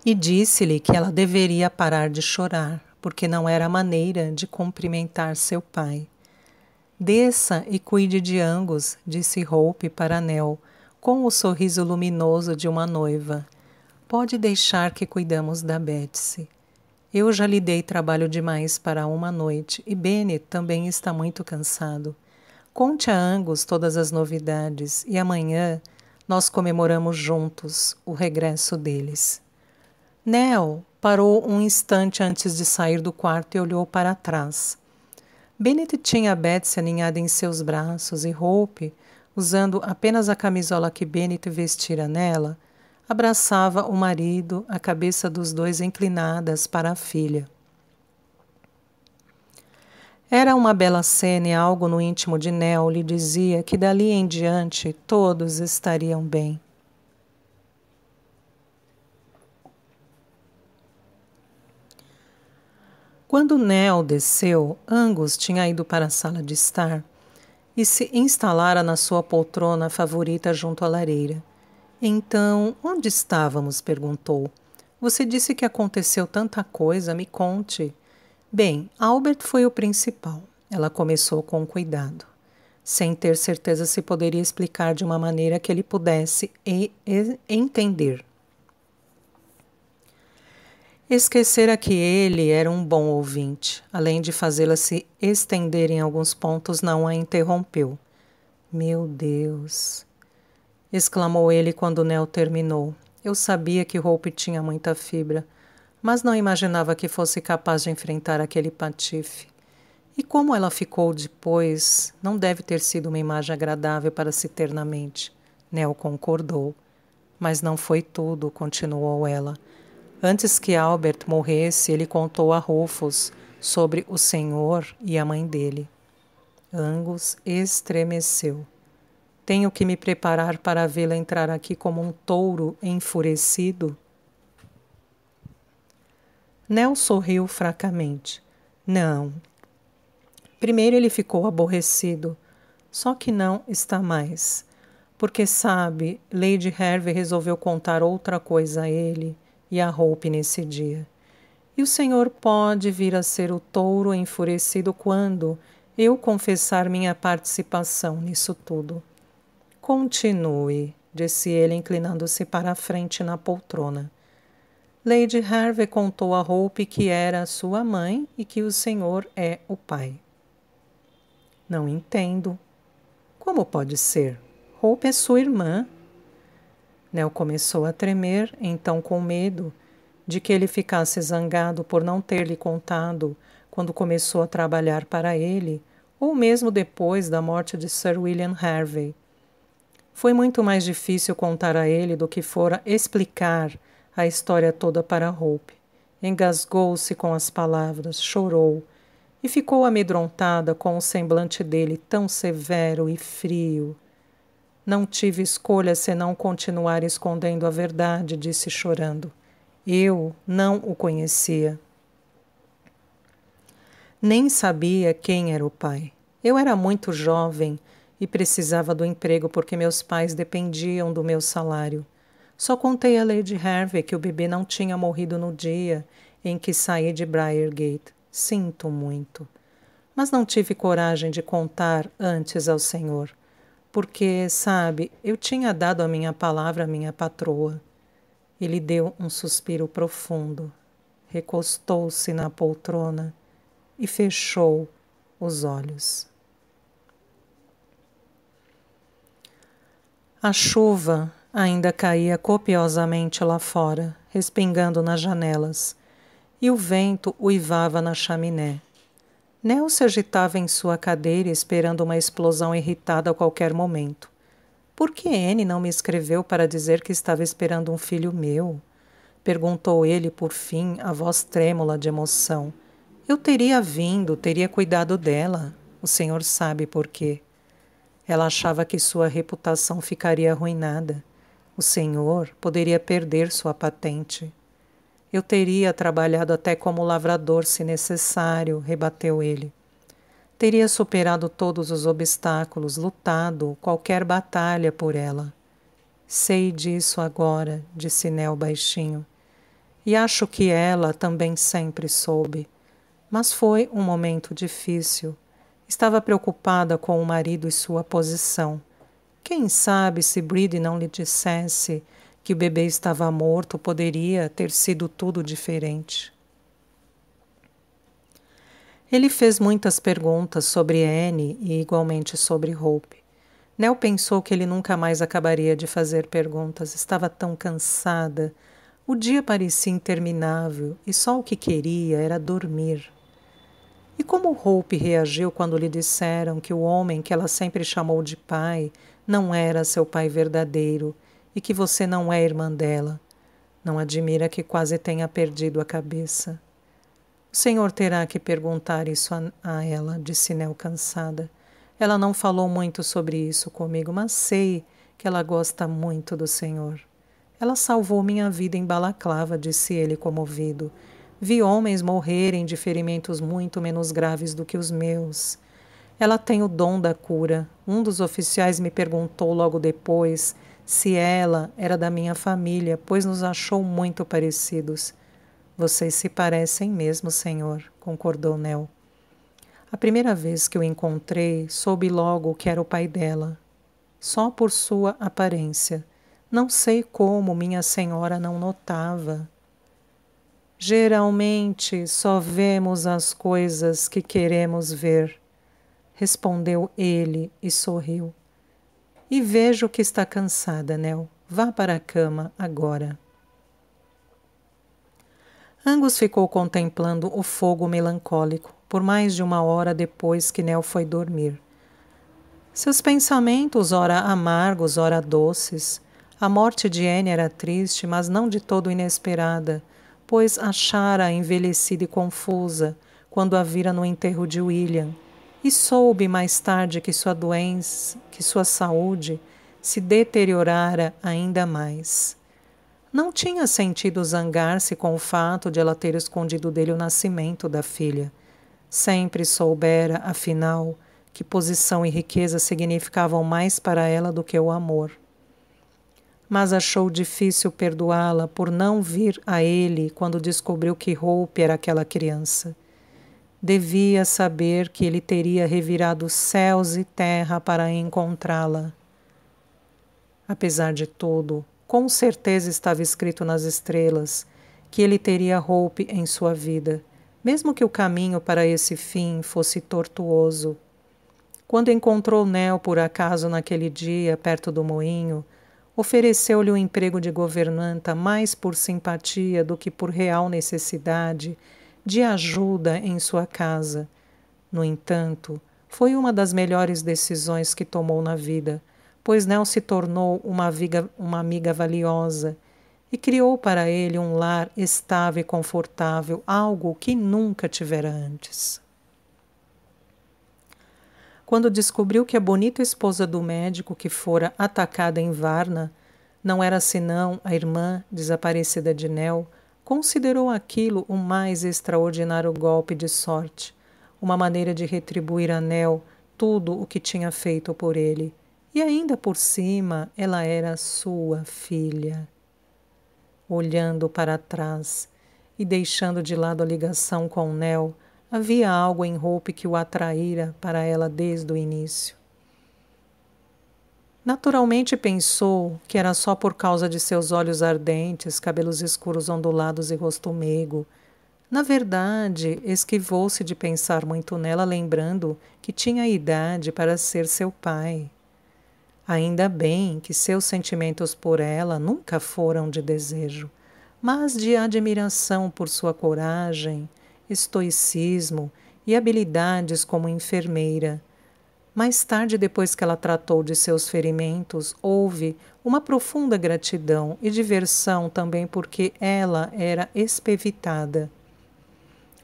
Speaker 1: e disse-lhe que ela deveria parar de chorar, porque não era maneira de cumprimentar seu pai. Desça e cuide de Angus, disse Hope para Nell, com o sorriso luminoso de uma noiva. Pode deixar que cuidamos da Betsy. Eu já lhe dei trabalho demais para uma noite e Bennett também está muito cansado. Conte a Angus todas as novidades e amanhã nós comemoramos juntos o regresso deles. Nell parou um instante antes de sair do quarto e olhou para trás. Bennett tinha Betsy aninhada em seus braços e Hope, usando apenas a camisola que Bennett vestira nela, abraçava o marido, a cabeça dos dois inclinadas para a filha. Era uma bela cena e algo no íntimo de Nell lhe dizia que dali em diante todos estariam bem. Quando Nell desceu, Angus tinha ido para a sala de estar e se instalara na sua poltrona favorita junto à lareira. Então, onde estávamos? Perguntou. Você disse que aconteceu tanta coisa, me conte. Bem, Albert foi o principal. Ela começou com cuidado, sem ter certeza se poderia explicar de uma maneira que ele pudesse entender. Esquecera que ele era um bom ouvinte. Além de fazê-la se estender em alguns pontos, não a interrompeu. Meu Deus! Exclamou ele quando Nell terminou. Eu sabia que Hope tinha muita fibra, mas não imaginava que fosse capaz de enfrentar aquele patife. E como ela ficou depois, não deve ter sido uma imagem agradável para se ter na mente. Nell concordou. Mas não foi tudo, continuou ela. Antes que Albert morresse, ele contou a Rufus sobre o senhor e a mãe dele. Angus estremeceu. Tenho que me preparar para vê-la entrar aqui como um touro enfurecido? Nell sorriu fracamente. Não. Primeiro ele ficou aborrecido, só que não está mais. Porque, sabe, Lady Hervey resolveu contar outra coisa a ele e a Hope nesse dia. E o senhor pode vir a ser o touro enfurecido quando eu confessar minha participação nisso tudo. Continue, disse ele, inclinando-se para a frente na poltrona. Lady Hervey contou a Hope que era sua mãe e que o senhor é o pai. Não entendo. Como pode ser? Hope é sua irmã. Nell começou a tremer, então com medo de que ele ficasse zangado por não ter lhe contado quando começou a trabalhar para ele, ou mesmo depois da morte de Sir William Hervey. Foi muito mais difícil contar a ele do que fora explicar a história toda para Hope. Engasgou-se com as palavras, chorou e ficou amedrontada com o semblante dele tão severo e frio. Não tive escolha senão continuar escondendo a verdade, disse chorando. Eu não o conhecia. Nem sabia quem era o pai. Eu era muito jovem e precisava do emprego porque meus pais dependiam do meu salário. Só contei a Lady Hervey que o bebê não tinha morrido no dia em que saí de Briargate. Sinto muito. Mas não tive coragem de contar antes ao senhor. Porque, sabe, eu tinha dado a minha palavra à minha patroa. Ele deu um suspiro profundo, recostou-se na poltrona e fechou os olhos. A chuva ainda caía copiosamente lá fora, respingando nas janelas, e o vento uivava na chaminé. Nell se agitava em sua cadeira esperando uma explosão irritada a qualquer momento. Por que Anne não me escreveu para dizer que estava esperando um filho meu? Perguntou ele, por fim, a voz trêmula de emoção. Eu teria vindo, teria cuidado dela. O senhor sabe por quê. Ela achava que sua reputação ficaria arruinada. O senhor poderia perder sua patente. Eu teria trabalhado até como lavrador, se necessário, rebateu ele. Teria superado todos os obstáculos, lutado qualquer batalha por ela. Sei disso agora, disse Nell baixinho. E acho que ela também sempre soube. Mas foi um momento difícil. Estava preocupada com o marido e sua posição. Quem sabe se Brady não lhe dissesse que o bebê estava morto, poderia ter sido tudo diferente. Ele fez muitas perguntas sobre Anne e igualmente sobre Hope. Nell pensou que ele nunca mais acabaria de fazer perguntas. Estava tão cansada. O dia parecia interminável e só o que queria era dormir. E como Hope reagiu quando lhe disseram que o homem que ela sempre chamou de pai não era seu pai verdadeiro e que você não é irmã dela? Não admira que quase tenha perdido a cabeça. O senhor terá que perguntar isso a ela, disse Nell cansada. Ela não falou muito sobre isso comigo, mas sei que ela gosta muito do senhor. Ela salvou minha vida em Balaclava, disse ele comovido. Vi homens morrerem de ferimentos muito menos graves do que os meus. Ela tem o dom da cura. Um dos oficiais me perguntou logo depois se ela era da minha família, pois nos achou muito parecidos. Vocês se parecem mesmo, senhor, concordou Nell. A primeira vez que o encontrei, soube logo que era o pai dela. Só por sua aparência. Não sei como minha senhora não notava. Geralmente só vemos as coisas que queremos ver, respondeu ele e sorriu. E vejo que está cansada, Nell. Vá para a cama agora. Angus ficou contemplando o fogo melancólico por mais de 1 hora depois que Nell foi dormir. Seus pensamentos, ora amargos, ora doces. A morte de Anne era triste, mas não de todo inesperada, pois achara-a envelhecida e confusa quando a vira no enterro de William, e soube mais tarde que sua doença, que sua saúde se deteriorara ainda mais. Não tinha sentido zangar-se com o fato de ela ter escondido dele o nascimento da filha. Sempre soubera, afinal, que posição e riqueza significavam mais para ela do que o amor. Mas achou difícil perdoá-la por não vir a ele quando descobriu que Hope era aquela criança. Devia saber que ele teria revirado céus e terra para encontrá-la. Apesar de tudo, com certeza estava escrito nas estrelas que ele teria Hope em sua vida, mesmo que o caminho para esse fim fosse tortuoso. Quando encontrou Nell por acaso naquele dia, perto do moinho, ofereceu-lhe o emprego de governanta mais por simpatia do que por real necessidade de ajuda em sua casa. No entanto, foi uma das melhores decisões que tomou na vida, pois Nell se tornou uma amiga valiosa e criou para ele um lar estável e confortável, algo que nunca tivera antes. Quando descobriu que a bonita esposa do médico que fora atacada em Varna não era senão a irmã desaparecida de Nell, considerou aquilo o mais extraordinário golpe de sorte, uma maneira de retribuir a Nell tudo o que tinha feito por ele. E ainda por cima, ela era sua filha. Olhando para trás e deixando de lado a ligação com Nell, havia algo em Hope que o atraíra para ela desde o início. Naturalmente pensou que era só por causa de seus olhos ardentes, cabelos escuros ondulados e rosto meigo. Na verdade, esquivou-se de pensar muito nela, lembrando que tinha idade para ser seu pai. Ainda bem que seus sentimentos por ela nunca foram de desejo, mas de admiração por sua coragem, estoicismo e habilidades como enfermeira. Mais tarde, depois que ela tratou de seus ferimentos, houve uma profunda gratidão e diversão também porque ela era espevitada.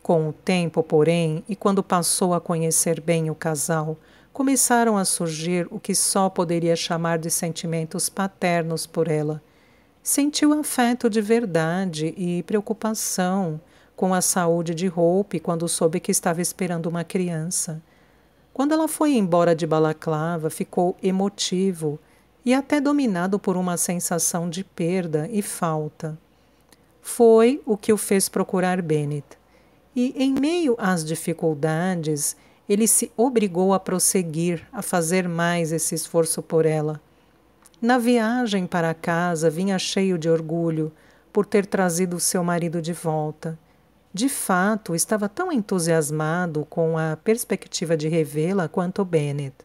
Speaker 1: Com o tempo, porém, e quando passou a conhecer bem o casal, começaram a surgir o que só poderia chamar de sentimentos paternos por ela. Sentiu afeto de verdade e preocupação com a saúde de Hope quando soube que estava esperando uma criança. Quando ela foi embora de Balaclava, ficou emotivo e até dominado por uma sensação de perda e falta. Foi o que o fez procurar Bennett. E, em meio às dificuldades, ele se obrigou a prosseguir, a fazer mais esse esforço por ela. Na viagem para casa, vinha cheio de orgulho por ter trazido seu marido de volta. De fato, estava tão entusiasmado com a perspectiva de revê-la quanto Bennett.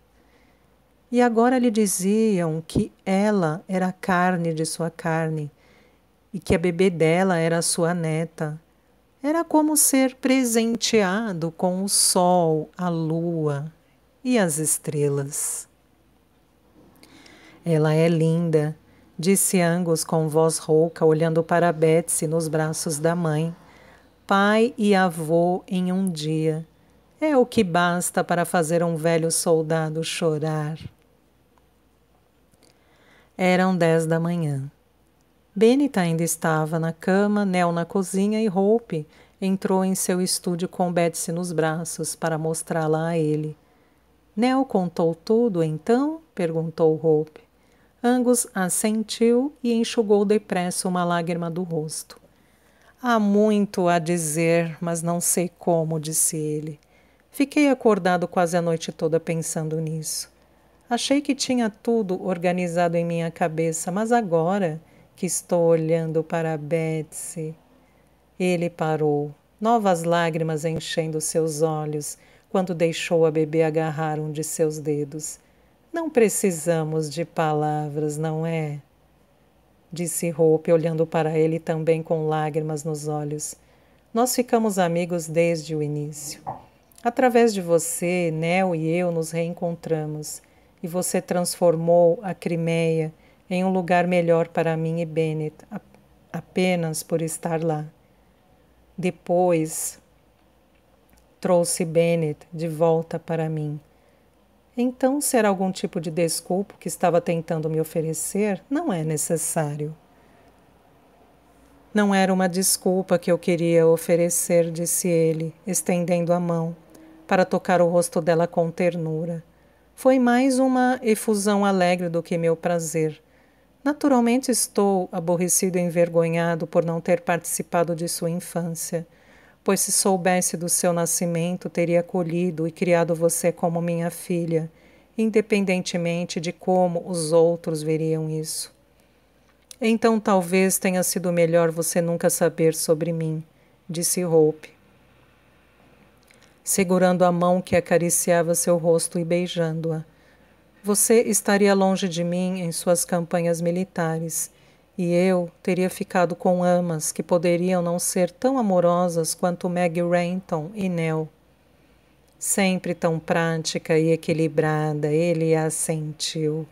Speaker 1: E agora lhe diziam que ela era a carne de sua carne e que a bebê dela era a sua neta. Era como ser presenteado com o sol, a lua e as estrelas. Ela é linda, disse Angus com voz rouca, olhando para Betsy nos braços da mãe. Pai e avô em um dia. É o que basta para fazer um velho soldado chorar. Eram 10 da manhã. Bennett ainda estava na cama, Nell na cozinha e Hope entrou em seu estúdio com Betsy nos braços para mostrá-la a ele. Nell contou tudo, então? Perguntou Hope. Angus assentiu e enxugou depressa uma lágrima do rosto. Há muito a dizer, mas não sei como, disse ele. Fiquei acordado quase a noite toda pensando nisso. Achei que tinha tudo organizado em minha cabeça, mas agora que estou olhando para Betsy... Ele parou, novas lágrimas enchendo seus olhos, quando deixou a bebê agarrar um de seus dedos. Não precisamos de palavras, não é? Disse Hope, olhando para ele também com lágrimas nos olhos. Nós ficamos amigos desde o início. Através de você, Nell e eu nos reencontramos, e você transformou a Crimeia em um lugar melhor para mim e Bennett, apenas por estar lá. Depois, trouxe Bennett de volta para mim. Então, se era algum tipo de desculpa que estava tentando me oferecer, não é necessário. Não era uma desculpa que eu queria oferecer, disse ele, estendendo a mão, para tocar o rosto dela com ternura. Foi mais uma efusão alegre do que meu prazer. Naturalmente estou aborrecido e envergonhado por não ter participado de sua infância, pois se soubesse do seu nascimento, teria acolhido e criado você como minha filha, independentemente de como os outros veriam isso. Então talvez tenha sido melhor você nunca saber sobre mim, disse Hope, segurando a mão que acariciava seu rosto e beijando-a. Você estaria longe de mim em suas campanhas militares, e eu teria ficado com amas que poderiam não ser tão amorosas quanto Maggie Renton e Nell. Sempre tão prática e equilibrada, ele assentiu.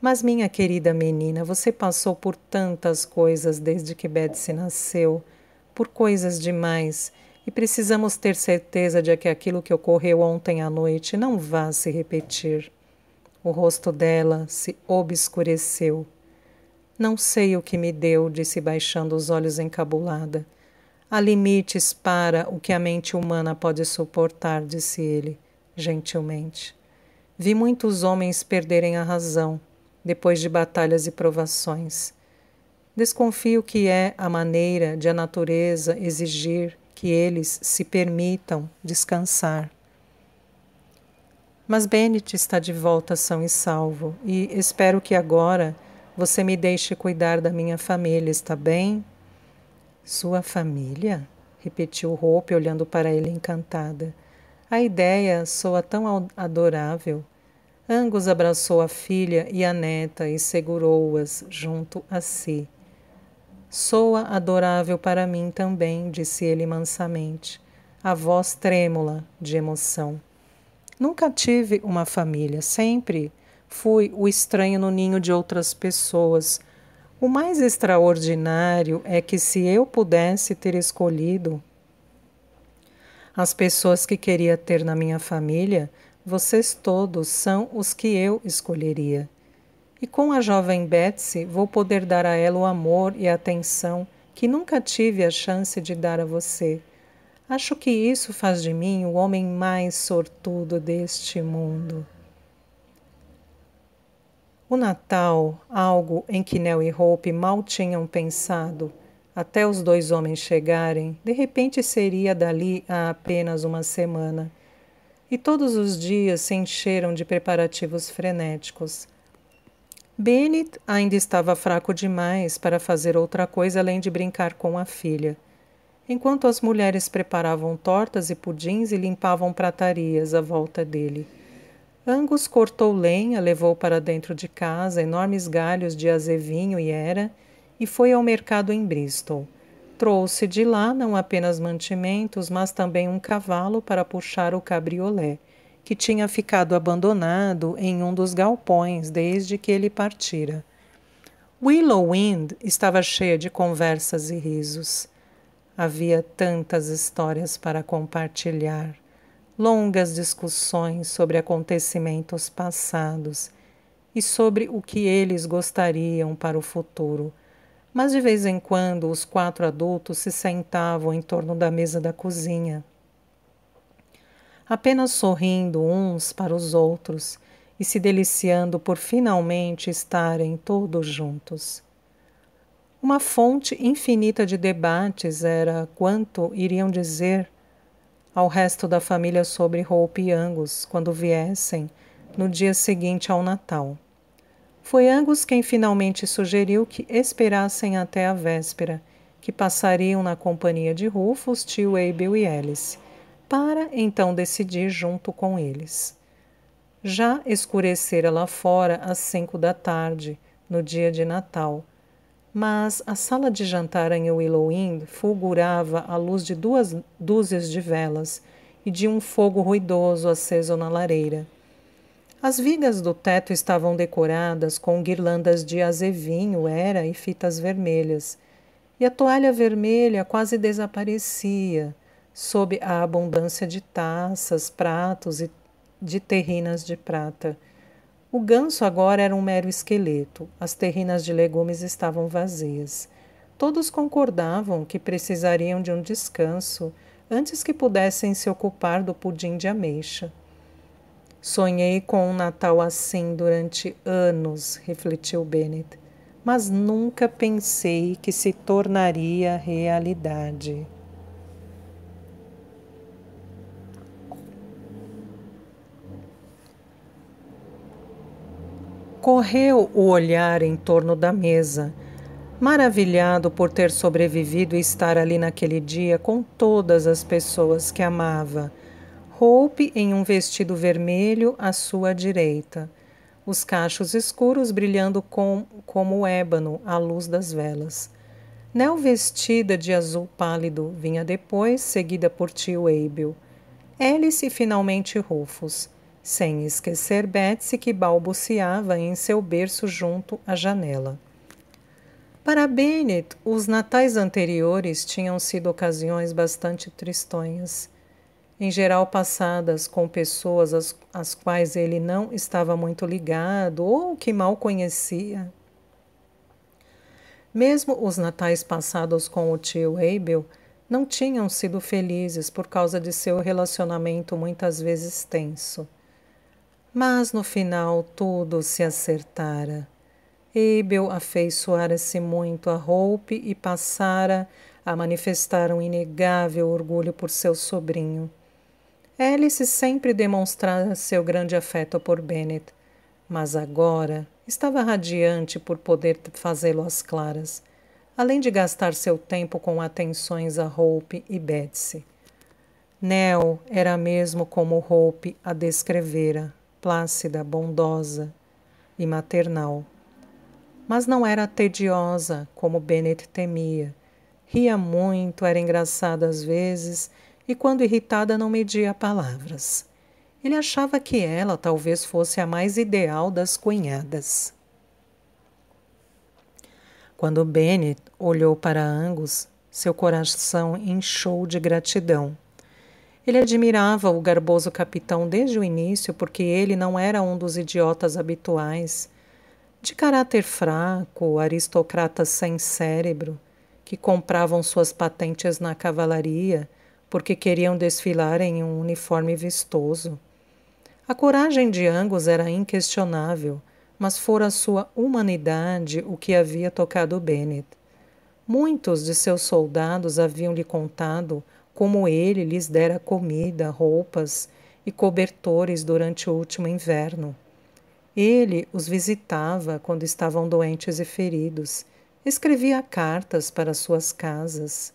Speaker 1: Mas, minha querida menina, você passou por tantas coisas desde que Betsy nasceu, por coisas demais, e precisamos ter certeza de que aquilo que ocorreu ontem à noite não vá se repetir. O rosto dela se obscureceu. Não sei o que me deu, disse baixando os olhos encabulada. Há limites para o que a mente humana pode suportar, disse ele, gentilmente. Vi muitos homens perderem a razão, depois de batalhas e provações. Desconfio que é a maneira de a natureza exigir que eles se permitam descansar. Mas Bennett está de volta são e salvo, e espero que agora você me deixe cuidar da minha família, está bem? Sua família? Repetiu Hope, olhando para ele encantada. A ideia soa tão adorável. Angus abraçou a filha e a neta e segurou-as junto a si. Soa adorável para mim também, disse ele mansamente, a voz trêmula de emoção. Nunca tive uma família, sempre fui o estranho no ninho de outras pessoas. O mais extraordinário é que, se eu pudesse ter escolhido as pessoas que queria ter na minha família, vocês todos são os que eu escolheria. E com a jovem Betsy, vou poder dar a ela o amor e a atenção que nunca tive a chance de dar a você. Acho que isso faz de mim o homem mais sortudo deste mundo. O Natal, algo em que Nell e Hope mal tinham pensado, até os dois homens chegarem, de repente seria dali a apenas uma semana. E todos os dias se encheram de preparativos frenéticos. Bennett ainda estava fraco demais para fazer outra coisa além de brincar com a filha. Enquanto as mulheres preparavam tortas e pudins e limpavam pratarias à volta dele. Angus cortou lenha, levou para dentro de casa enormes galhos de azevinho e era, e foi ao mercado em Bristol. Trouxe de lá não apenas mantimentos, mas também um cavalo para puxar o cabriolé, que tinha ficado abandonado em um dos galpões desde que ele partira. Willowwind estava cheia de conversas e risos. Havia tantas histórias para compartilhar, longas discussões sobre acontecimentos passados e sobre o que eles gostariam para o futuro. Mas de vez em quando os 4 adultos se sentavam em torno da mesa da cozinha, apenas sorrindo uns para os outros e se deliciando por finalmente estarem todos juntos. Uma fonte infinita de debates era quanto iriam dizer ao resto da família sobre Hope e Angus quando viessem no dia seguinte ao Natal. Foi Angus quem finalmente sugeriu que esperassem até a véspera, que passariam na companhia de Rufus, tio Abel e Alice, para então decidir junto com eles. Já escurecera lá fora às 5 da tarde, no dia de Natal, mas a sala de jantar em Willowwind fulgurava à luz de 2 dúzias de velas e de um fogo ruidoso aceso na lareira. As vigas do teto estavam decoradas com guirlandas de azevinho, era e fitas vermelhas, e a toalha vermelha quase desaparecia sob a abundância de taças, pratos e de terrinas de prata. O ganso agora era um mero esqueleto. As terrinas de legumes estavam vazias. Todos concordavam que precisariam de um descanso antes que pudessem se ocupar do pudim de ameixa. Sonhei com um Natal assim durante anos, refletiu Bennett, mas nunca pensei que se tornaria realidade. Correu o olhar em torno da mesa, maravilhado por ter sobrevivido e estar ali naquele dia com todas as pessoas que amava. Hope em um vestido vermelho à sua direita, os cachos escuros brilhando como ébano à luz das velas. Nell vestida de azul pálido vinha depois, seguida por tio Abel. Alice e finalmente Rufus, sem esquecer Betsy, que balbuciava em seu berço junto à janela. Para Bennett, os natais anteriores tinham sido ocasiões bastante tristonhas, em geral passadas com pessoas às quais ele não estava muito ligado ou que mal conhecia. Mesmo os natais passados com o tio Abel não tinham sido felizes por causa de seu relacionamento muitas vezes tenso. Mas no final tudo se acertara. Abel afeiçoara-se muito a Hope e passara a manifestar um inegável orgulho por seu sobrinho. Alice sempre demonstrara seu grande afeto por Bennett, mas agora estava radiante por poder fazê-lo às claras, além de gastar seu tempo com atenções a Hope e Betsy. Nell era mesmo como Hope a descrevera, plácida, bondosa e maternal. Mas não era tediosa, como Bennett temia. Ria muito, era engraçada às vezes, e quando irritada não media palavras. Ele achava que ela talvez fosse a mais ideal das cunhadas. Quando Bennet olhou para Angus, seu coração inchou de gratidão. Ele admirava o garboso capitão desde o início porque ele não era um dos idiotas habituais, de caráter fraco, aristocratas sem cérebro, que compravam suas patentes na cavalaria porque queriam desfilar em um uniforme vistoso. A coragem de Angus era inquestionável, mas fora sua humanidade o que havia tocado Bennet. Muitos de seus soldados haviam-lhe contado como ele lhes dera comida, roupas e cobertores durante o último inverno. Ele os visitava quando estavam doentes e feridos, escrevia cartas para suas casas.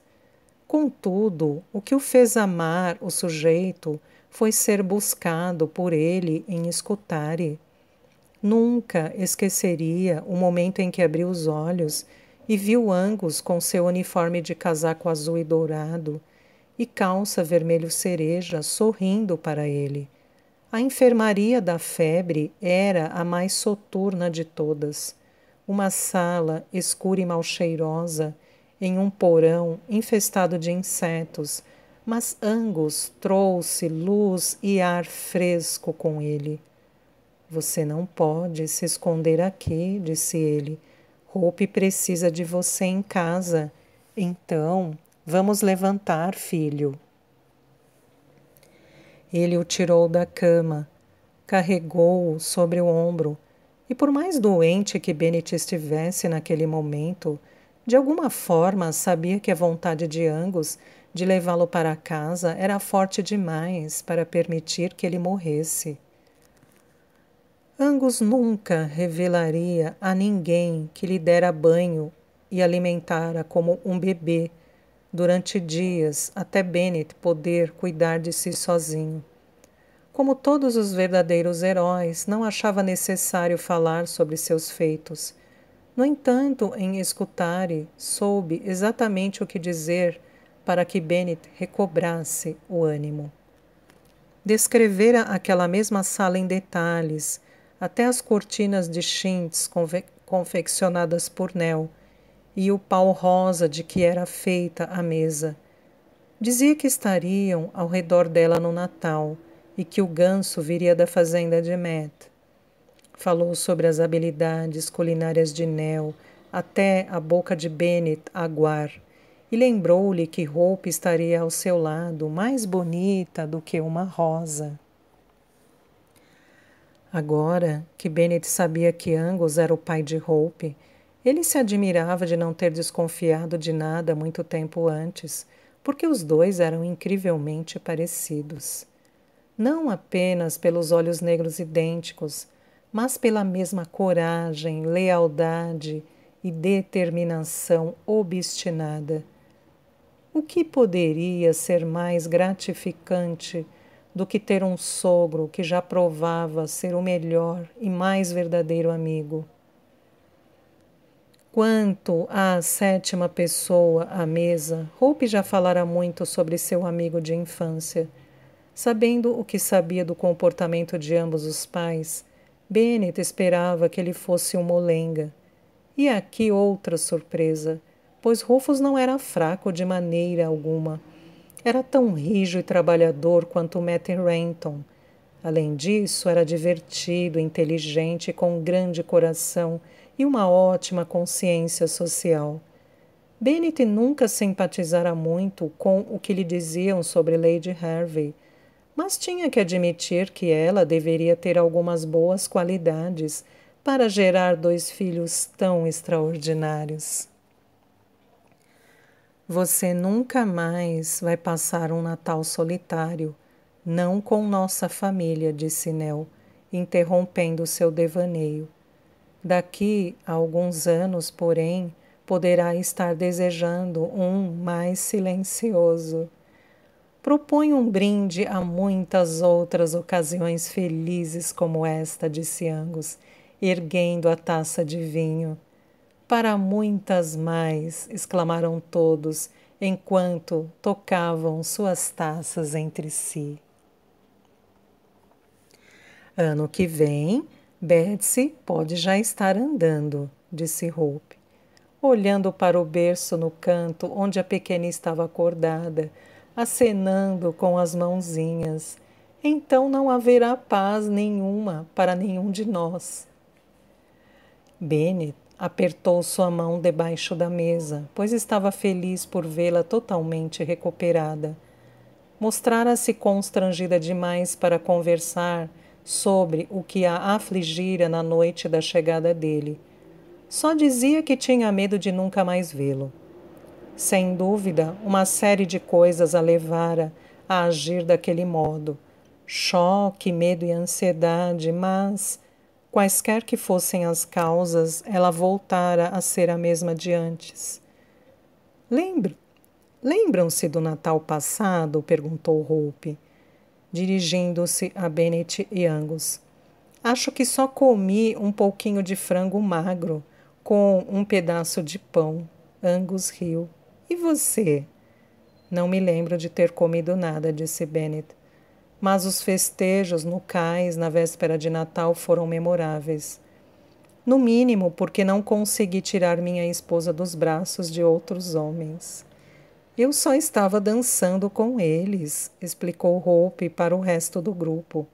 Speaker 1: Contudo, o que o fez amar o sujeito foi ser buscado por ele em Scutari. Nunca esqueceria o momento em que abriu os olhos e viu Angus com seu uniforme de casaco azul e dourado e calça vermelho cereja sorrindo para ele. A enfermaria da febre era a mais soturna de todas. Uma sala escura e mal cheirosa, em um porão infestado de insetos, mas Angus trouxe luz e ar fresco com ele. Você não pode se esconder aqui, disse ele. Hope precisa de você em casa. Então, vamos levantar, filho. Ele o tirou da cama, carregou-o sobre o ombro, e por mais doente que Bennet estivesse naquele momento, de alguma forma sabia que a vontade de Angus de levá-lo para casa era forte demais para permitir que ele morresse. Angus nunca revelaria a ninguém que lhe dera banho e alimentara como um bebê durante dias até Bennet poder cuidar de si sozinho. Como todos os verdadeiros heróis, não achava necessário falar sobre seus feitos. No entanto, em Scutari, soube exatamente o que dizer para que Bennet recobrasse o ânimo. Descrevera aquela mesma sala em detalhes, até as cortinas de chintz confeccionadas por Nell e o pau rosa de que era feita a mesa. Dizia que estariam ao redor dela no Natal e que o ganso viria da fazenda de Matt. Falou sobre as habilidades culinárias de Nell até a boca de Bennet aguar e lembrou-lhe que Hope estaria ao seu lado, mais bonita do que uma rosa. Agora que Bennet sabia que Angus era o pai de Hope, ele se admirava de não ter desconfiado de nada muito tempo antes, porque os dois eram incrivelmente parecidos. Não apenas pelos olhos negros idênticos, mas pela mesma coragem, lealdade e determinação obstinada. O que poderia ser mais gratificante do que ter um sogro que já provava ser o melhor e mais verdadeiro amigo? Quanto à sétima pessoa à mesa, Hope já falara muito sobre seu amigo de infância. Sabendo o que sabia do comportamento de ambos os pais, Bennet esperava que ele fosse um molenga. E aqui outra surpresa, pois Rufus não era fraco de maneira alguma. Era tão rijo e trabalhador quanto Matthew Renton. Além disso, era divertido, inteligente, com um grande coração e uma ótima consciência social. Bennet nunca simpatizara muito com o que lhe diziam sobre Lady Hervey, mas tinha que admitir que ela deveria ter algumas boas qualidades para gerar dois filhos tão extraordinários. Você nunca mais vai passar um Natal solitário, não com nossa família, disse Nell, interrompendo seu devaneio. Daqui a alguns anos, porém, poderá estar desejando um mais silencioso. Proponho um brinde a muitas outras ocasiões felizes como esta, disse Angus, erguendo a taça de vinho. Para muitas mais, exclamaram todos, enquanto tocavam suas taças entre si. Ano que vem, Betsy pode já estar andando, disse Hope, olhando para o berço no canto onde a pequena estava acordada, acenando com as mãozinhas. Então não haverá paz nenhuma para nenhum de nós. Bennet apertou sua mão debaixo da mesa, pois estava feliz por vê-la totalmente recuperada. Mostrara-se constrangida demais para conversar sobre o que a afligira na noite da chegada dele. Só dizia que tinha medo de nunca mais vê-lo. Sem dúvida, uma série de coisas a levara a agir daquele modo. Choque, medo e ansiedade, mas, quaisquer que fossem as causas, ela voltara a ser a mesma de antes. Lembram-se do Natal passado? Perguntou Hope, dirigindo-se a Bennet e Angus. Acho que só comi um pouquinho de frango magro com um pedaço de pão. Angus riu. E você? Não me lembro de ter comido nada, disse Bennet. Mas os festejos no cais na véspera de Natal foram memoráveis. No mínimo, porque não consegui tirar minha esposa dos braços de outros homens. Eu só estava dançando com eles, explicou Hope para o resto do grupo.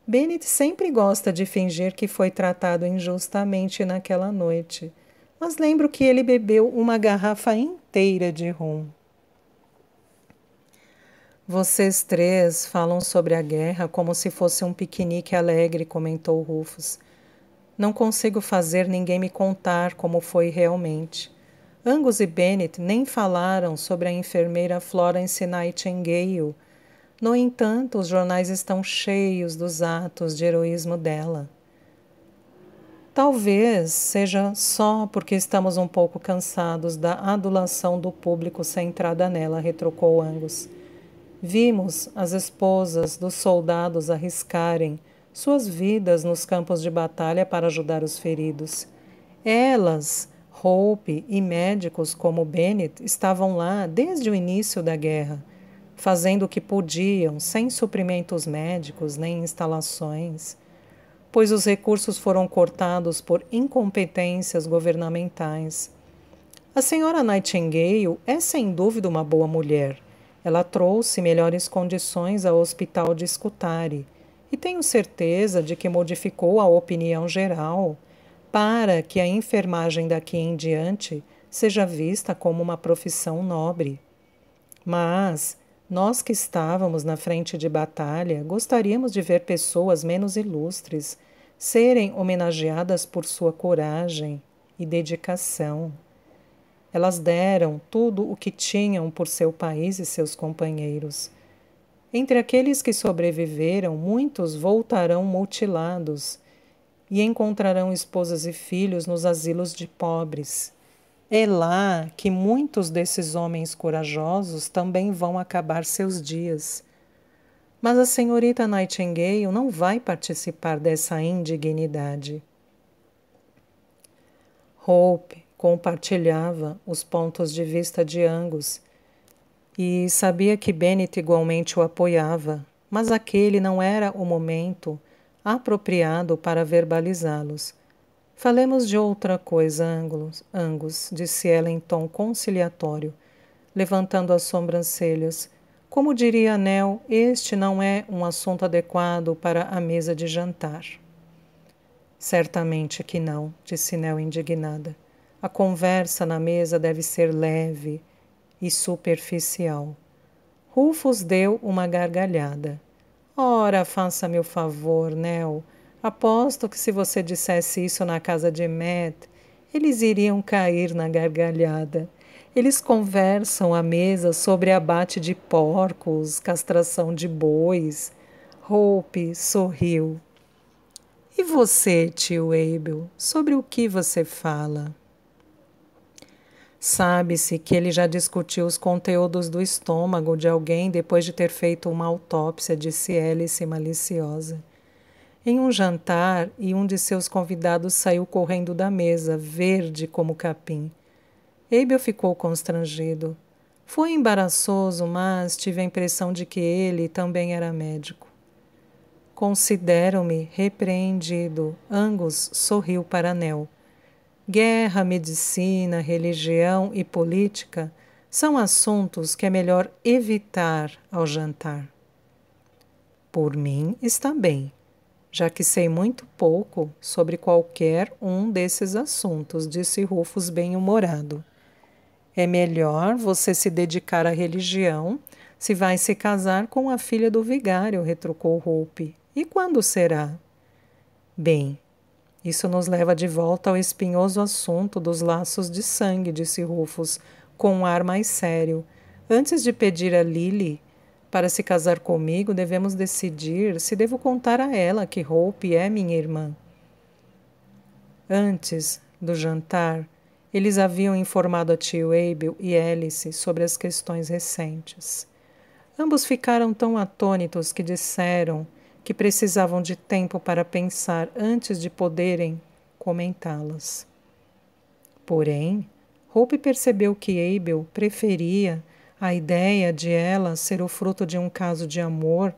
Speaker 1: Bennet sempre gosta de fingir que foi tratado injustamente naquela noite, mas lembro que ele bebeu uma garrafa inteira de rum. Vocês três falam sobre a guerra como se fosse um piquenique alegre, comentou Rufus. Não consigo fazer ninguém me contar como foi realmente. Angus e Bennet nem falaram sobre a enfermeira Florence Nightingale. No entanto, os jornais estão cheios dos atos de heroísmo dela. Talvez seja só porque estamos um pouco cansados da adulação do público centrada nela, retrucou Angus. Vimos as esposas dos soldados arriscarem suas vidas nos campos de batalha para ajudar os feridos. Elas, Hope e médicos como Bennet estavam lá desde o início da guerra, fazendo o que podiam, sem suprimentos médicos nem instalações, pois os recursos foram cortados por incompetências governamentais. A senhora Nightingale é sem dúvida uma boa mulher. Ela trouxe melhores condições ao hospital de Scutari e tenho certeza de que modificou a opinião geral para que a enfermagem daqui em diante seja vista como uma profissão nobre. Mas nós que estávamos na frente de batalha gostaríamos de ver pessoas menos ilustres serem homenageadas por sua coragem e dedicação. Elas deram tudo o que tinham por seu país e seus companheiros. Entre aqueles que sobreviveram, muitos voltarão mutilados e encontrarão esposas e filhos nos asilos de pobres. É lá que muitos desses homens corajosos também vão acabar seus dias. Mas a senhorita Nightingale não vai participar dessa indignidade. Hope compartilhava os pontos de vista de Angus e sabia que Bennet igualmente o apoiava, mas aquele não era o momento apropriado para verbalizá-los. Falemos de outra coisa, Angus, disse ela em tom conciliatório, levantando as sobrancelhas. Como diria Nell, este não é um assunto adequado para a mesa de jantar. Certamente que não, disse Nell indignada. A conversa na mesa deve ser leve e superficial. Rufus deu uma gargalhada. Ora, faça-me o favor, Nell. Aposto que se você dissesse isso na casa de Matt, eles iriam cair na gargalhada. Eles conversam à mesa sobre abate de porcos, castração de bois. Hope sorriu. E você, tio Abel, sobre o que você fala? Sabe-se que ele já discutiu os conteúdos do estômago de alguém depois de ter feito uma autópsia, disse Alice maliciosa. Em um jantar, e um de seus convidados saiu correndo da mesa, verde como capim. Abel ficou constrangido. Foi embaraçoso, mas tive a impressão de que ele também era médico. Considero-me repreendido. Angus sorriu para Nell. Guerra, medicina, religião e política são assuntos que é melhor evitar ao jantar. Por mim está bem, já que sei muito pouco sobre qualquer um desses assuntos, disse Rufus bem-humorado. É melhor você se dedicar à religião se vai se casar com a filha do vigário, retrucou Hope. E quando será? Bem, isso nos leva de volta ao espinhoso assunto dos laços de sangue, disse Rufus, com um ar mais sério. Antes de pedir a Lily para se casar comigo, devemos decidir se devo contar a ela que Hope é minha irmã. Antes do jantar, eles haviam informado a tio Abel e Alice sobre as questões recentes. Ambos ficaram tão atônitos que disseram que precisavam de tempo para pensar antes de poderem comentá-las. Porém, Hope percebeu que Abel preferia a ideia de ela ser o fruto de um caso de amor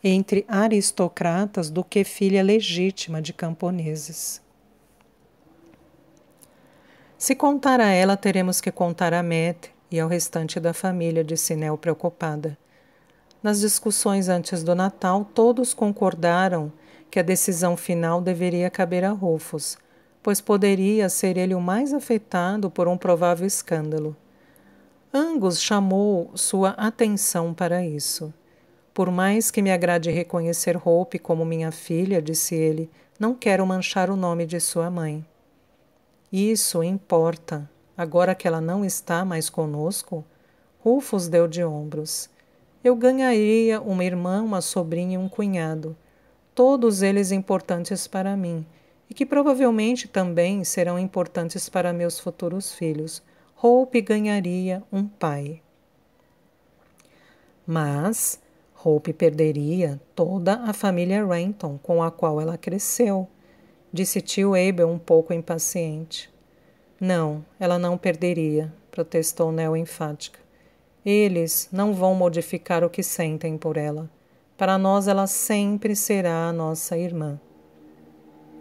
Speaker 1: entre aristocratas do que filha legítima de camponeses. Se contar a ela, teremos que contar a Matt e ao restante da família, disse Nell preocupada. Nas discussões antes do Natal, todos concordaram que a decisão final deveria caber a Rufus, pois poderia ser ele o mais afetado por um provável escândalo. Angus chamou sua atenção para isso. Por mais que me agrade reconhecer Hope como minha filha, disse ele, não quero manchar o nome de sua mãe. Isso importa. Agora que ela não está mais conosco, Rufus deu de ombros. Eu ganharia uma irmã, uma sobrinha e um cunhado, todos eles importantes para mim, e que provavelmente também serão importantes para meus futuros filhos. Hope ganharia um pai. Mas Hope perderia toda a família Renton com a qual ela cresceu, disse tio Abel um pouco impaciente. Não, ela não perderia, protestou Nell enfática. Eles não vão modificar o que sentem por ela. Para nós, ela sempre será a nossa irmã.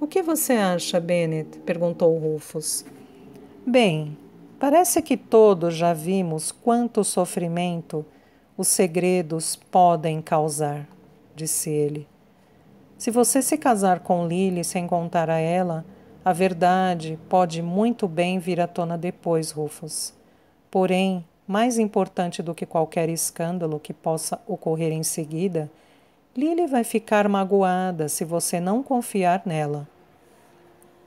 Speaker 1: O que você acha, Bennet? Perguntou Rufus. Bem, parece que todos já vimos quanto sofrimento os segredos podem causar, disse ele. Se você se casar com Lily sem contar a ela, a verdade pode muito bem vir à tona depois, Rufus. Porém, mais importante do que qualquer escândalo que possa ocorrer em seguida, Lily vai ficar magoada se você não confiar nela.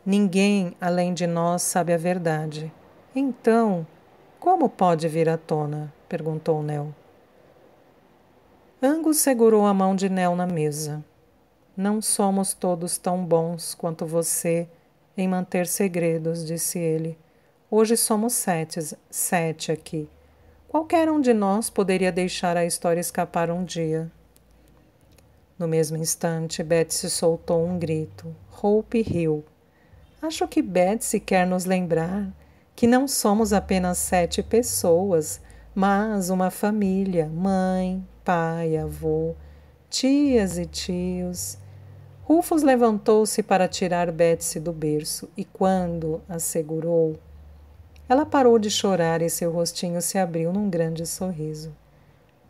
Speaker 1: Ninguém, além de nós, sabe a verdade. Então, como pode vir à tona? Perguntou Nell. Angus segurou a mão de Nell na mesa. Não somos todos tão bons quanto você em manter segredos, disse ele. Hoje somos sete aqui. Qualquer um de nós poderia deixar a história escapar um dia. No mesmo instante, Betsy soltou um grito. Hope riu. Acho que Betsy quer nos lembrar que não somos apenas 7 pessoas, mas uma família, mãe, pai, avô, tias e tios. Rufus levantou-se para tirar Betsy do berço e quando a segurou, ela parou de chorar e seu rostinho se abriu num grande sorriso.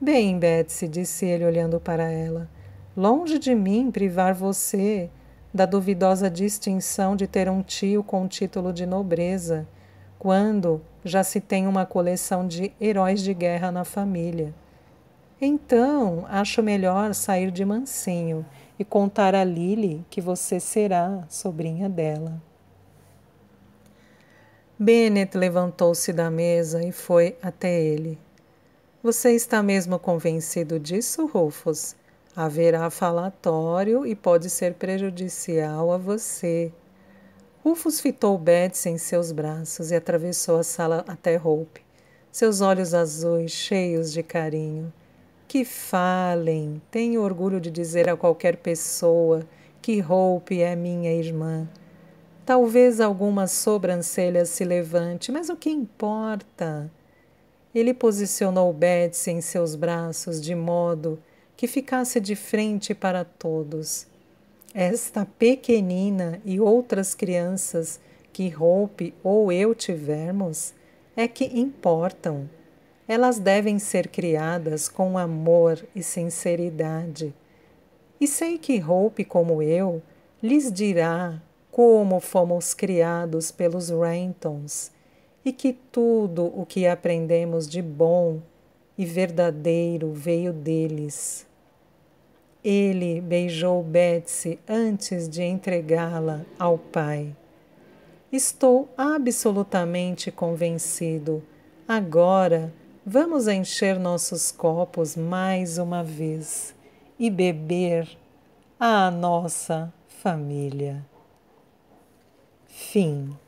Speaker 1: Bem, Betsy, disse ele olhando para ela, longe de mim privar você da duvidosa distinção de ter um tio com título de nobreza, quando já se tem uma coleção de heróis de guerra na família. Então, acho melhor sair de mansinho e contar a Lily que você será sobrinha dela. Bennet levantou-se da mesa e foi até ele. Você está mesmo convencido disso, Rufus? Haverá falatório e pode ser prejudicial a você. Rufus fitou Betsy em seus braços e atravessou a sala até Hope, seus olhos azuis cheios de carinho. Que falem! Tenho orgulho de dizer a qualquer pessoa que Hope é minha irmã. Talvez alguma sobrancelha se levante, mas o que importa? Ele posicionou Betsy em seus braços de modo que ficasse de frente para todos. Esta pequenina e outras crianças que Hope ou eu tivermos é que importam. Elas devem ser criadas com amor e sinceridade. E sei que Hope, como eu, lhes dirá como fomos criados pelos Rentons e que tudo o que aprendemos de bom e verdadeiro veio deles. Ele beijou Betsy antes de entregá-la ao pai. Estou absolutamente convencido. Agora, vamos encher nossos copos mais uma vez e beber à nossa família. Fim.